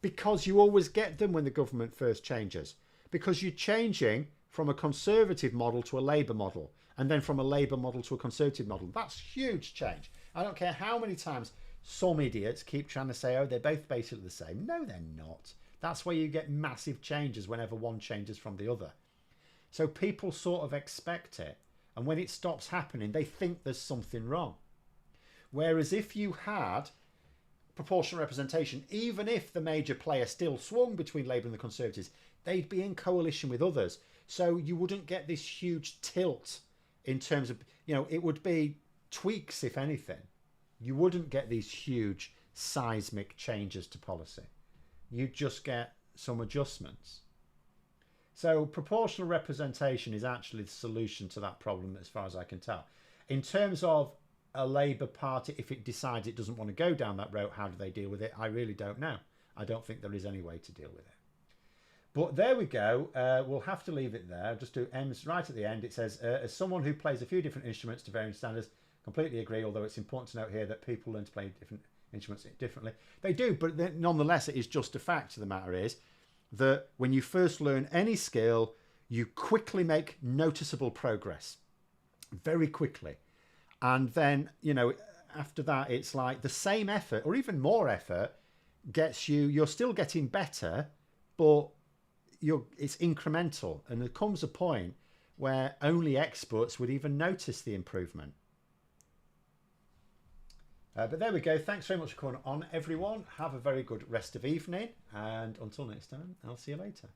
Speaker 1: because you always get them when the government first changes, because you're changing from a Conservative model to a Labour model, and then from a Labour model to a Conservative model. That's huge change. I don't care how many times some idiots keep trying to say, oh, they're both basically the same. No, they're not. That's where you get massive changes whenever one changes from the other. So people sort of expect it. And when it stops happening, they think there's something wrong. Whereas if you had proportional representation, even if the major player still swung between Labour and the Conservatives, they'd be in coalition with others. So you wouldn't get this huge tilt in terms of, it would be tweaks, if anything. You wouldn't get these huge seismic changes to policy. You just get some adjustments. So proportional representation is actually the solution to that problem, as far as I can tell. In terms of a Labour Party, if it decides it doesn't want to go down that route, how do they deal with it? I really don't know. I don't think there is any way to deal with it. But there we go. We'll have to leave it there. Just do ends right at the end. It says, as someone who plays a few different instruments to varying standards, completely agree, although it's important to note here that people learn to play different instruments it differently. They do, but nonetheless, it is just a fact of the matter is that when you first learn any skill, you quickly make noticeable progress, very quickly. And then, you know, after that, it's like the same effort or even more effort gets you, you're still getting better, but it's incremental. And there comes a point where only experts would even notice the improvement. But there we go. Thanks very much for coming on, everyone. Have a very good rest of evening. And until next time, I'll see you later.